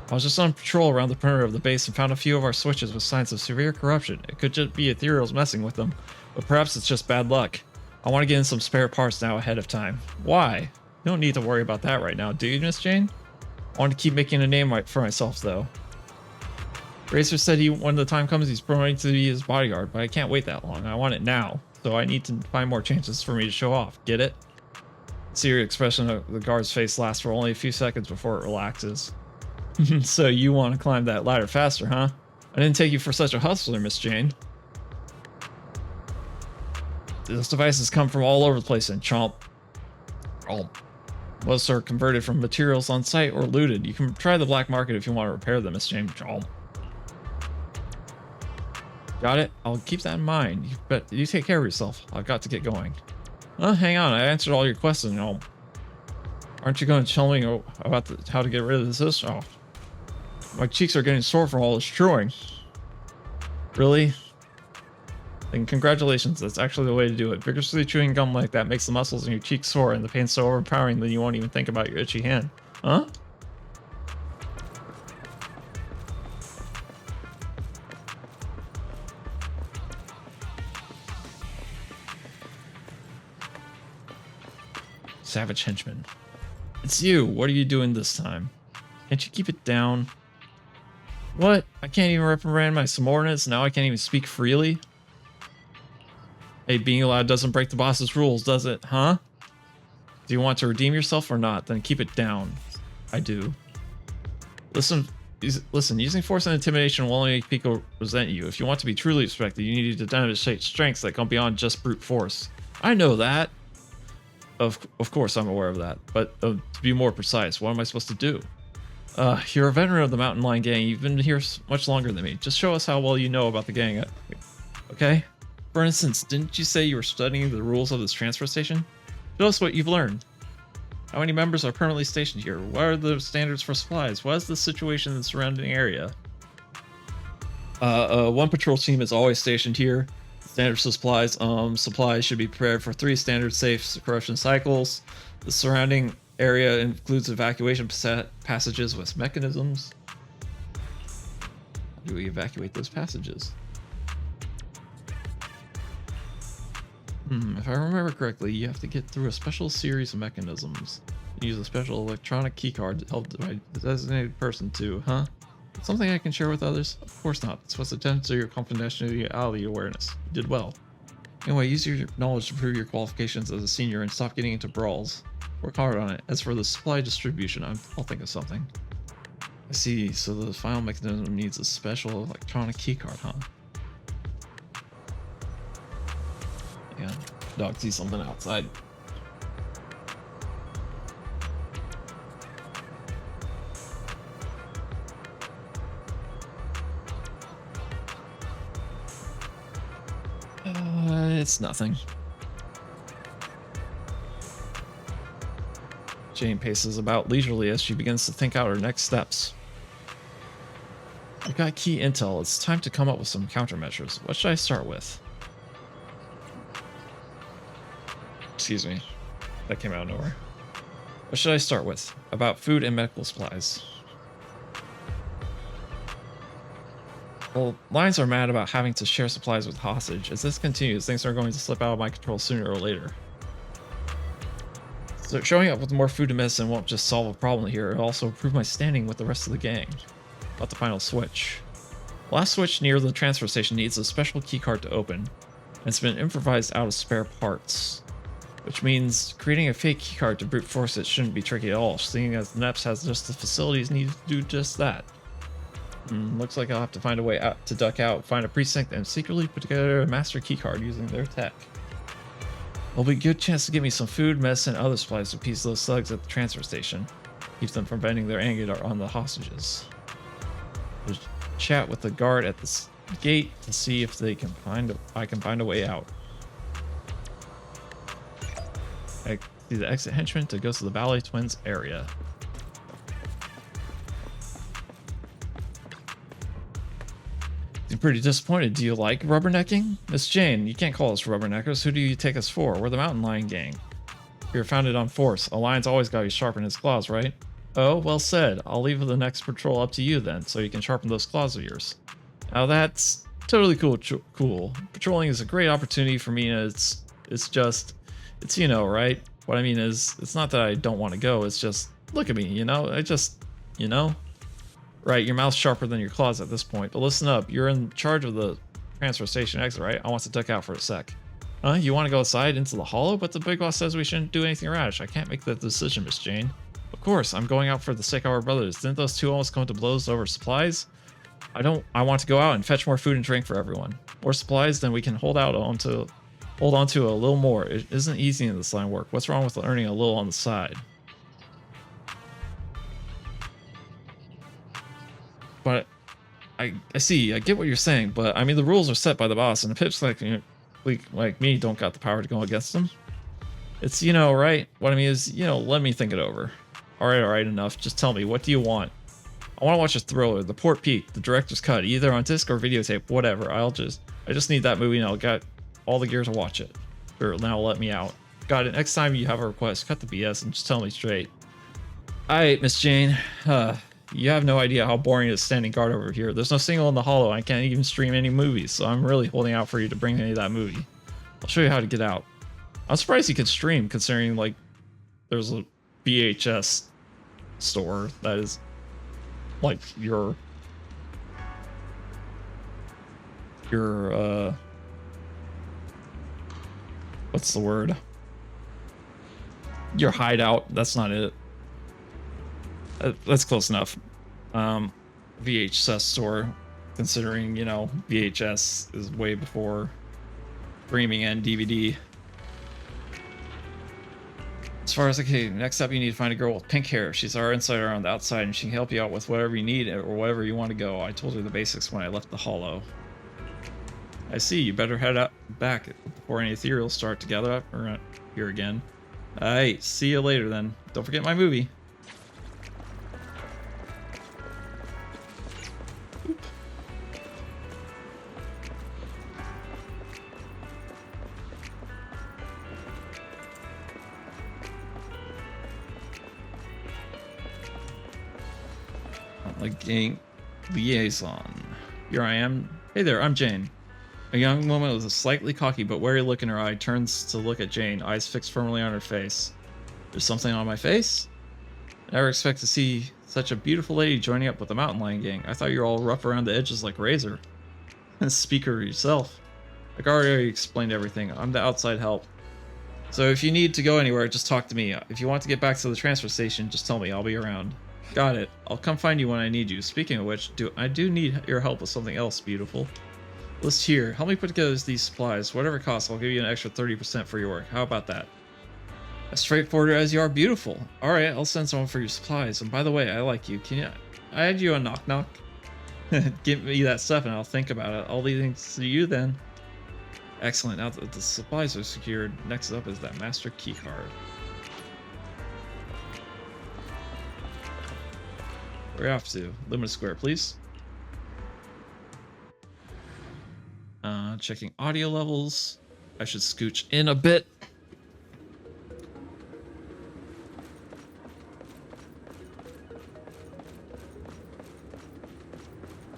I was just on patrol around the perimeter of the base and found a few of our switches with signs of severe corruption. It could just be ethereals messing with them, but perhaps it's just bad luck. I want to get in some spare parts now ahead of time. Why? You don't need to worry about that right now, do you, Miss Jane? I want to keep making a name for myself, though. Racer said when the time comes, he's promoting to be his bodyguard, but I can't wait that long. I want it now, so I need to find more chances for me to show off. Get it? The serious expression of the guard's face lasts for only a few seconds before it relaxes. So you want to climb that ladder faster, huh? I didn't take you for such a hustler, Miss Jane. Those devices come from all over the place and chomp. Most are converted from materials on site or looted. You can try the black market if you want to repair them, Miss Jane. Chomp. Got it? I'll keep that in mind. But you take care of yourself. I've got to get going. Hang on. I answered all your questions. Aren't you going to tell me about how to get rid of this? Oh, my cheeks are getting sore from all this chewing. Really? then congratulations, that's actually the way to do it. Vigorously chewing gum like that makes the muscles in your cheeks sore and the pain so overpowering that you won't even think about your itchy hand. Huh? Savage henchman. It's you. What are you doing this time? Can't you keep it down? What? I can't even reprimand my subordinates. Now I can't even speak freely? Hey, being loud doesn't break the boss's rules, does it? Huh? Do you want to redeem yourself or not? Then keep it down. I do. Listen, using force and intimidation will only make people resent you. If you want to be truly respected, you need to demonstrate strengths that go beyond just brute force. I know that. Of course, I'm aware of that. But to be more precise, what am I supposed to do? You're a veteran of the Mountain Lion Gang. You've been here much longer than me. Just show us how well you know about the gang. Okay? For instance, didn't you say you were studying the rules of this transfer station? Show us what you've learned. How many members are permanently stationed here? What are the standards for supplies? What is the situation in the surrounding area? One patrol team is always stationed here. Standard supplies. Supplies should be prepared for 3 standard safe corruption cycles. The surrounding area includes evacuation passages with mechanisms. How do we evacuate those passages? If I remember correctly, you have to get through a special series of mechanisms. Use a special electronic keycard to help the designated person to, huh? Something I can share with others? Of course not. It's what's attempted to your confidentiality awareness. You did well. Anyway, use your knowledge to prove your qualifications as a senior and stop getting into brawls. Work hard on it. As for the supply distribution, I'll think of something. I see. So the final mechanism needs a special electronic keycard, huh? Yeah. Dog sees something outside. It's nothing. Jane paces about leisurely as she begins to think out her next steps. I've got key intel. It's time to come up with some countermeasures. What should I start with? Excuse me. That came out of nowhere. What should I start with? About food and medical supplies. Well, Lions are mad about having to share supplies with hostage. As this continues, things are going to slip out of my control sooner or later. So showing up with more food and medicine won't just solve a problem here, it'll also improve my standing with the rest of the gang. About the final switch. The last switch near the transfer station needs a special keycard to open, and it's been improvised out of spare parts. Which means creating a fake keycard to brute force it shouldn't be tricky at all, seeing as the NEPS has just the facilities needed to do just that. Looks like I'll have to find a way out to duck out, find a precinct, and secretly put together a master keycard using their tech. There'll be a good chance to get me some food, medicine, and other supplies to appease those thugs at the transfer station. Keeps them from venting their anger on the hostages. There's chat with the guard at the gate to see if I can find a way out. I see the exit henchman to go to the Valley Twins area. I'm pretty disappointed. Do you like rubbernecking? Miss Jane, you can't call us rubberneckers. Who do you take us for? We're the Mountain Lion Gang. We were founded on force. A lion's always got to sharpen his claws, right? Oh, well said. I'll leave the next patrol up to you then, so you can sharpen those claws of yours. Now that's totally cool. Patrolling is a great opportunity for me, and it's you know, right? What I mean is, it's not that I don't want to go. It's just, look at me, you know? You know? Right, your mouth's sharper than your claws at this point, but listen up, you're in charge of the transfer station exit, right? I want to duck out for a sec. Huh? You want to go outside into the hollow? But the big boss says we shouldn't do anything rash. I can't make that decision, Miss Jane. Of course, I'm going out for the sake of our brothers. Didn't those two almost come to blows over supplies? I want to go out and fetch more food and drink for everyone. More supplies, then we can hold on to a little more. It isn't easy in this line of work. What's wrong with earning a little on the side? But I see, I get what you're saying, but I mean the rules are set by the boss, and the pips like me don't got the power to go against them. It's, you know, right? What I mean is, you know, let me think it over. All right, enough. Just tell me, what do you want? I want to watch a thriller, The Port Peak, the director's cut, either on disc or videotape, whatever. I just need that movie and I'll got all the gear to watch it. Sure, now let me out. Got it. Next time you have a request, cut the BS and just tell me straight. Alright, Miss Jane. You have no idea how boring it is standing guard over here. There's no signal in the hollow. I can't even stream any movies, so I'm really holding out for you to bring any of that movie. I'll show you how to get out. I'm surprised you could stream, considering, like, there's a VHS store that is, like, your what's the word? Your hideout. That's not it. That's close enough. VHS store, considering, you know, VHS is way before streaming and DVD. As far as, okay, next up you need to find a girl with pink hair. She's our insider on the outside and she can help you out with whatever you need or whatever you want to go. I told her the basics when I left the hollow. I see, you better head up back before any ethereals start to gather up around here again. Alright, see you later then. Don't forget my movie. Like gang liaison. Here I am. Hey there, I'm Jane. A young woman with a slightly cocky but wary look in her eye turns to look at Jane, eyes fixed firmly on her face. There's something on my face? Never expect to see such a beautiful lady joining up with the Mountain Lion gang. I thought you were all rough around the edges like Razor. Speaker yourself. Like I already explained everything. I'm the outside help. So if you need to go anywhere, just talk to me. If you want to get back to the transfer station, just tell me. I'll be around. Got it. I'll come find you when I need you. Speaking of which, I do need your help with something else, beautiful. List here. Help me put together these supplies. Whatever it costs, I'll give you an extra 30% for your work. How about that? As straightforward as you are beautiful. Alright, I'll send someone for your supplies. And by the way, I like you. Can I add you a knock knock? Give me that stuff and I'll think about it. I'll leave things to you then. Excellent. Now that the supplies are secured, next up is that master key card. Where are you off to? Luminous Square, please. Checking audio levels. I should scooch in a bit.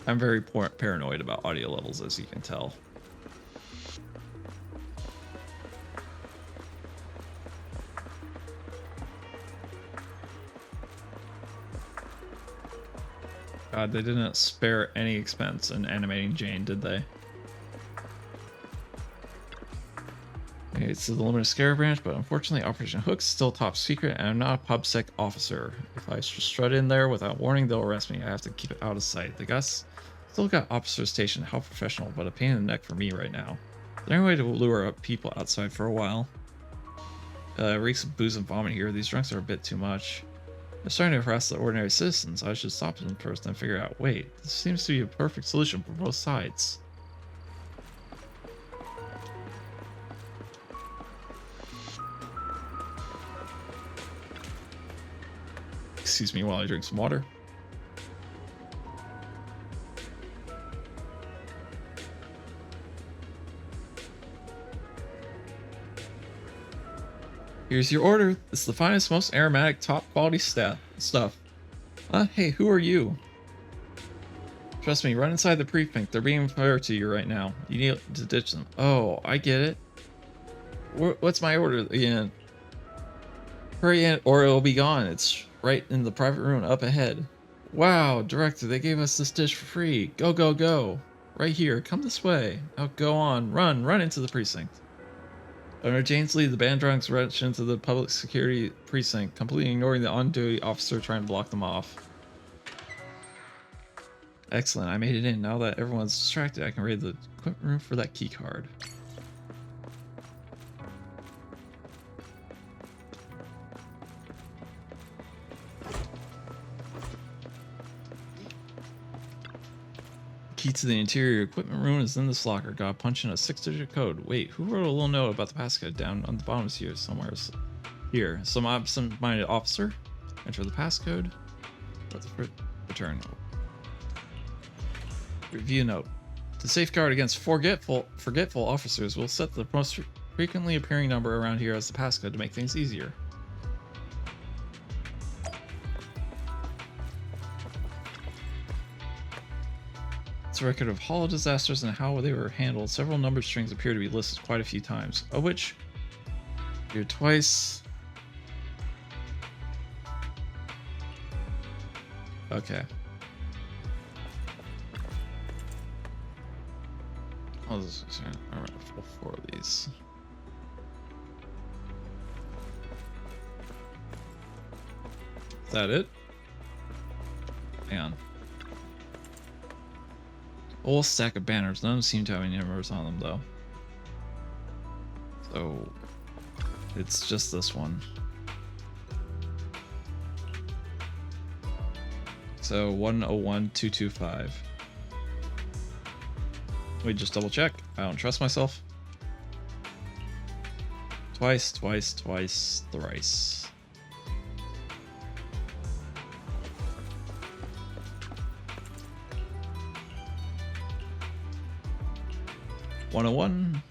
I'm very paranoid about audio levels, as you can tell. God, they didn't spare any expense in animating Jane, did they? Okay, it's the Luminous Scare branch, but unfortunately Operation Hook's still top secret and I'm not a PubSec officer. If I strut in there without warning, they'll arrest me. I have to keep it out of sight. The guys still got officer station. How professional, but a pain in the neck for me right now. Is there any way to lure up people outside for a while? Reeks of booze and vomit here. These drunks are a bit too much. They're starting to harass the ordinary citizens. I should stop them first and figure out, wait, this seems to be a perfect solution for both sides. Excuse me while I drink some water. Here's your order. It's the finest, most aromatic, top quality stuff. Hey, who are you? Trust me, run inside the precinct. They're being fair to you right now. You need to ditch them. Oh, I get it. What's my order again? Hurry in or it'll be gone. It's right in the private room up ahead. Wow, director, they gave us this dish for free. Go, go, go. Right here, come this way. Now go on, run into the precinct. Under Jane's lead, the band drunks rushed into the public security precinct, completely ignoring the on-duty officer trying to block them off. Excellent, I made it in. Now that everyone's distracted, I can raid the equipment room for that key card. Key to the interior equipment room is in this locker. Gotta punch in a 6-digit code. Wait, who wrote a little note about the passcode down on the bottom here somewhere? Here, some absent-minded officer. Enter the passcode. Let the turn. Review note. To safeguard against forgetful officers, we'll set the most frequently appearing number around here as the passcode to make things easier. It's a record of hollow disasters and how they were handled. Several numbered strings appear to be listed quite a few times, of which here twice. Okay. I'll just alright, four of these. Is that it? Hang on. Whole stack of banners. None seem to have any numbers on them though. So it's just this one. So 101225. We just double check. I don't trust myself. Twice, twice, twice, thrice. (101)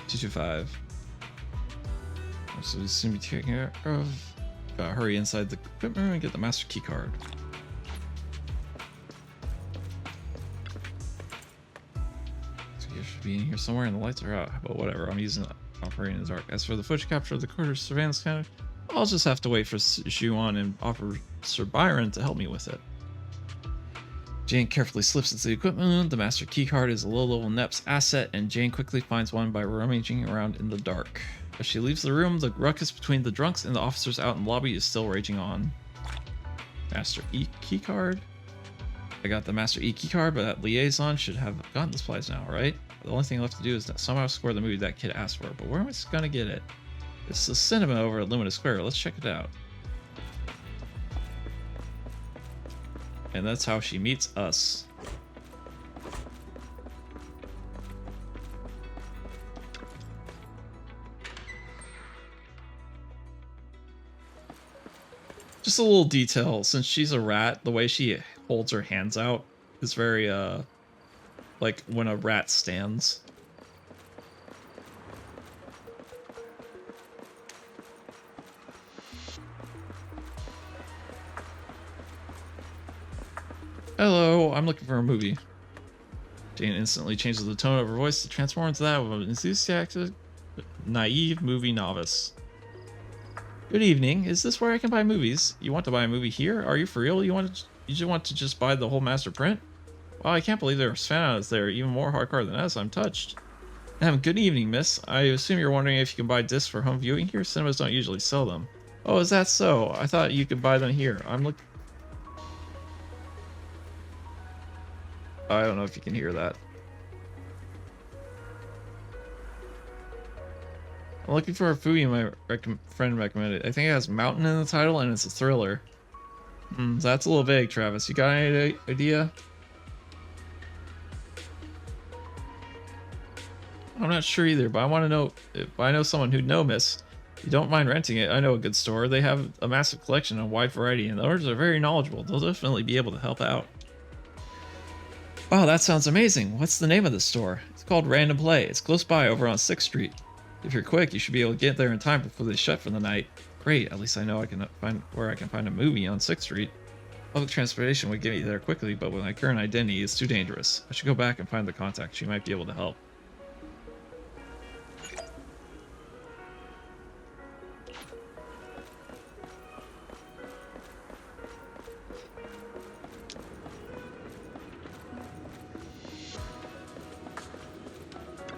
225. So we seem to be taking care of. Gotta hurry inside the equipment room and get the master key card. Be in here somewhere and the lights are out, but whatever, I'm using operating in the dark. As for the footage capture of the quarter surveillance camera, I'll just have to wait for Shuan and Officer Byron to help me with it. Jane carefully slips into the equipment room. The master keycard is a low-level NEP's asset, and Jane quickly finds one by rummaging around in the dark. As she leaves the room, the ruckus between the drunks and the officers out in the lobby is still raging on. Master E keycard. I got the Master E keycard, but that liaison should have gotten the supplies now, right? The only thing left to do is somehow score the movie that kid asked for, but where am I gonna get it? It's the cinema over at Lumina Square. Let's check it out. And that's how she meets us. Just a little detail, since she's a rat, the way she holds her hands out is very, like when a rat stands. Hello, I'm looking for a movie. Jane instantly changes the tone of her voice to transform into that of an enthusiastic, naive movie novice. Good evening. Is this where I can buy movies? You want to buy a movie here? Are you for real? You just want to just buy the whole master print? Wow, I can't believe there's fans there even more hardcore than us. I'm touched. Good evening, miss. I assume you're wondering if you can buy discs for home viewing here. Cinemas don't usually sell them. Oh, is that so? I thought you could buy them here. I don't know if you can hear that. I'm looking for a movie my friend recommended. I think it has Mountain in the title and it's a thriller. That's a little vague, Travis. You got any idea? I'm not sure either, but I want to know if I know someone who'd know, miss. If you don't mind renting it, I know a good store. They have a massive collection and a wide variety, and the owners are very knowledgeable. They'll definitely be able to help out. Wow, that sounds amazing. What's the name of the store? It's called Random Play. It's close by over on 6th Street. If you're quick, you should be able to get there in time before they shut for the night. Great, at least I know I can find where I can find a movie on 6th Street. Public transportation would get me there quickly, but with my current identity, it's too dangerous. I should go back and find the contact. She might be able to help.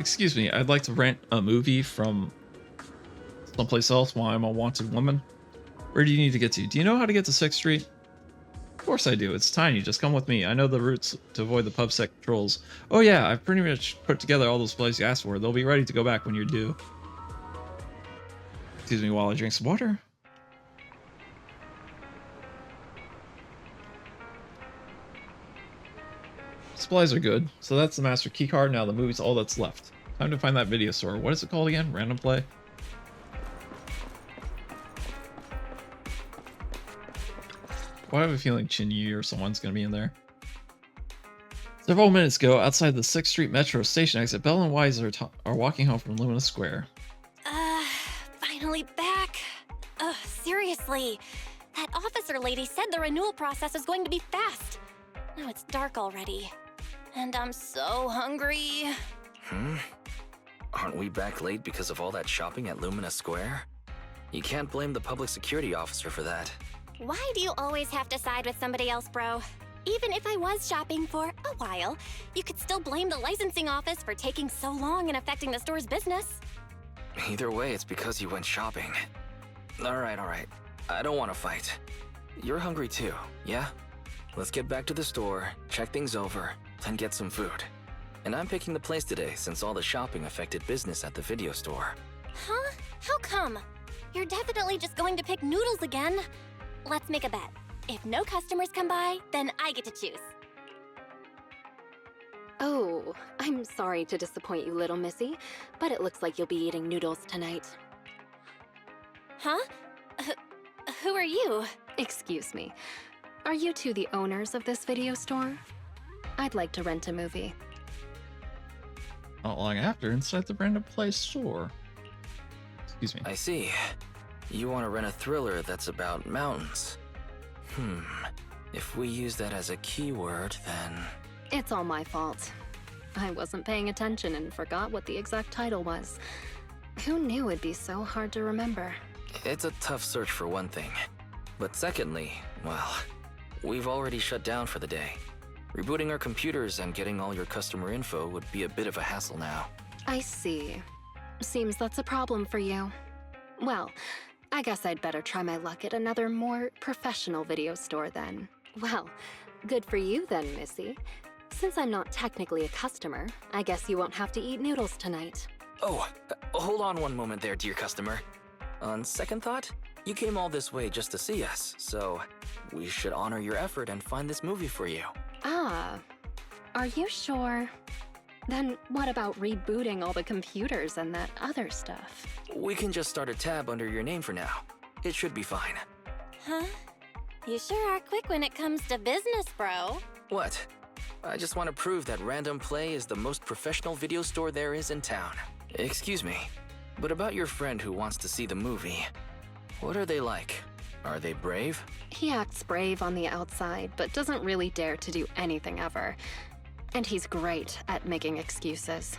Excuse me, I'd like to rent a movie from someplace else while I'm a wanted woman. Where do you need to get to? Do you know how to get to 6th Street? Of course I do. It's tiny. Just come with me. I know the routes to avoid the pub sec trolls. Oh yeah, I've pretty much put together all those places you asked for. They'll be ready to go back when you're due. Excuse me while I drink some water. Supplies are good. So that's the master key card. Now the movie's all that's left. Time to find that video store. What is it called again? Random Play? Why have a feeling Chinyu or someone's gonna be in there? Several minutes ago, outside the 6th Street Metro station exit, Belle and Wise are walking home from Lumina Square. Finally back. Seriously. That officer lady said the renewal process is going to be fast. Now it's dark already. And I'm so hungry. Aren't we back late because of all that shopping at Lumina Square? You can't blame the public security officer for that. Why do you always have to side with somebody else, bro? Even if I was shopping for a while, you could still blame the licensing office for taking so long and affecting the store's business. Either way, it's because you went shopping. Alright. I don't want to fight. You're hungry too, yeah? Let's get back to the store, check things over, then get some food. And I'm picking the place today since all the shopping affected business at the video store. Huh? How come? You're definitely just going to pick noodles again. Let's make a bet. If no customers come by, then I get to choose. Oh, I'm sorry to disappoint you, little missy, but it looks like you'll be eating noodles tonight. Huh? Who are you? Excuse me. Are you two the owners of this video store? I'd like to rent a movie. Not long after, inside the Brandon Place store. Excuse me. I see. You want to rent a thriller that's about mountains. If we use that as a keyword, then... It's all my fault. I wasn't paying attention and forgot what the exact title was. Who knew it'd be so hard to remember? It's a tough search for one thing. But secondly, well, we've already shut down for the day. Rebooting our computers and getting all your customer info would be a bit of a hassle now. I see. Seems that's a problem for you. Well, I guess I'd better try my luck at another more professional video store then. Well, good for you then, Missy. Since I'm not technically a customer, I guess you won't have to eat noodles tonight. Oh, hold on one moment there, dear customer. On second thought, you came all this way just to see us, so we should honor your effort and find this movie for you. Ah, are you sure? Then what about rebooting all the computers and that other stuff? We can just start a tab under your name for now. It should be fine. Huh? You sure are quick when it comes to business, bro. What? I just want to prove that Random Play is the most professional video store there is in town. Excuse me, but about your friend who wants to see the movie, what are they like? Are they brave? He acts brave on the outside, but doesn't really dare to do anything ever. And he's great at making excuses.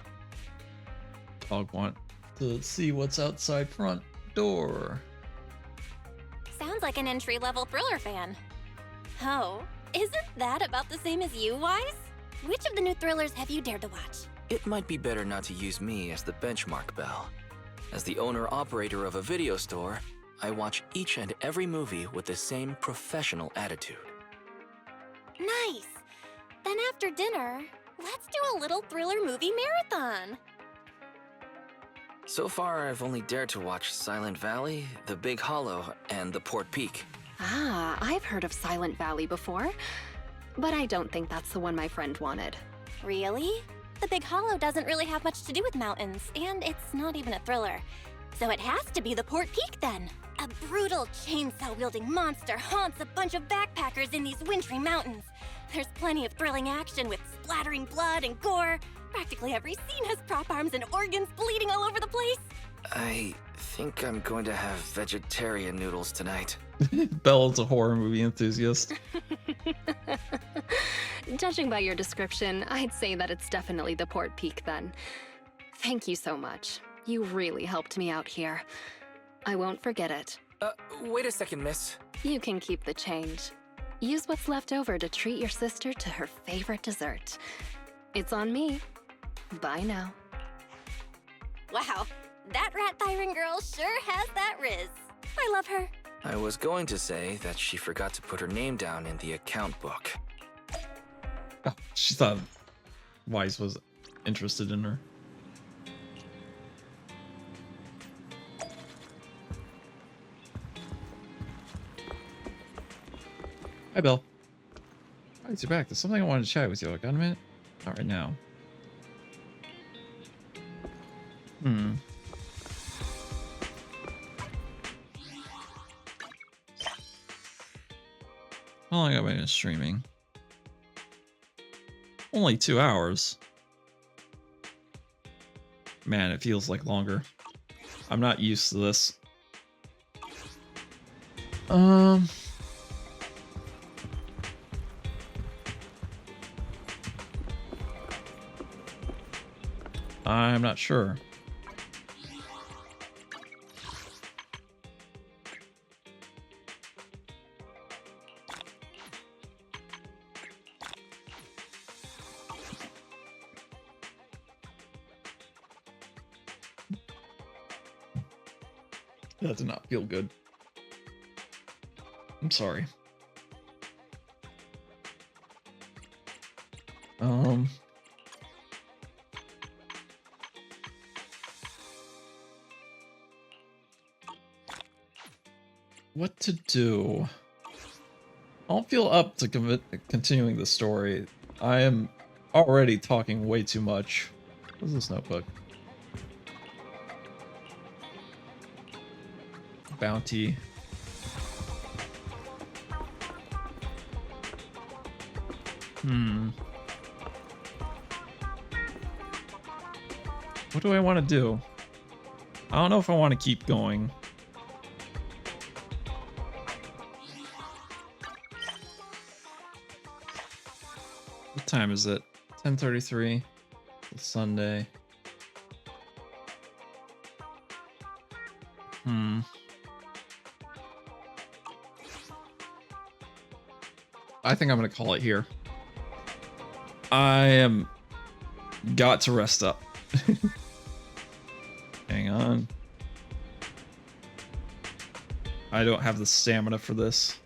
Dog want to see what's outside front door. Sounds like an entry-level thriller fan. Oh, isn't that about the same as you, Wise? Which of the new thrillers have you dared to watch? It might be better not to use me as the benchmark, Belle. As the owner-operator of a video store, I watch each and every movie with the same professional attitude. Nice! Then after dinner, let's do a little thriller movie marathon! So far, I've only dared to watch Silent Valley, The Big Hollow, and The Port Peak. Ah, I've heard of Silent Valley before, but I don't think that's the one my friend wanted. Really? The Big Hollow doesn't really have much to do with mountains, and it's not even a thriller. So it has to be the Port Peak then. A brutal chainsaw-wielding monster haunts a bunch of backpackers in these wintry mountains. There's plenty of thrilling action with splattering blood and gore. Practically every scene has prop arms and organs bleeding all over the place. I think I'm going to have vegetarian noodles tonight. Belle's a horror movie enthusiast. Judging by your description, I'd say that it's definitely the Port Peak then. Thank you so much. You really helped me out here. I won't forget it. Wait a second, miss. You can keep the change. Use what's left over to treat your sister to her favorite dessert. It's on me. Bye now. Wow, that rat tyrant girl sure has that riz. I love her. I was going to say that she forgot to put her name down in the account book. Oh, she thought Wise was interested in her. Hi, Belle. Alright, you're back. There's something I wanted to chat with you. Got a minute? Not right now. How long have I been streaming? Only 2 hours. Man, it feels like longer. I'm not used to this. I'm not sure. That did not feel good. I'm sorry. What to do? I don't feel up to continuing the story. I am already talking way too much. What's this notebook? Bounty. What do I want to do? I don't know if I want to keep going. What time is it? 10:33. It's Sunday. I think I'm gonna call it here. I am got to rest up. Hang on. I don't have the stamina for this.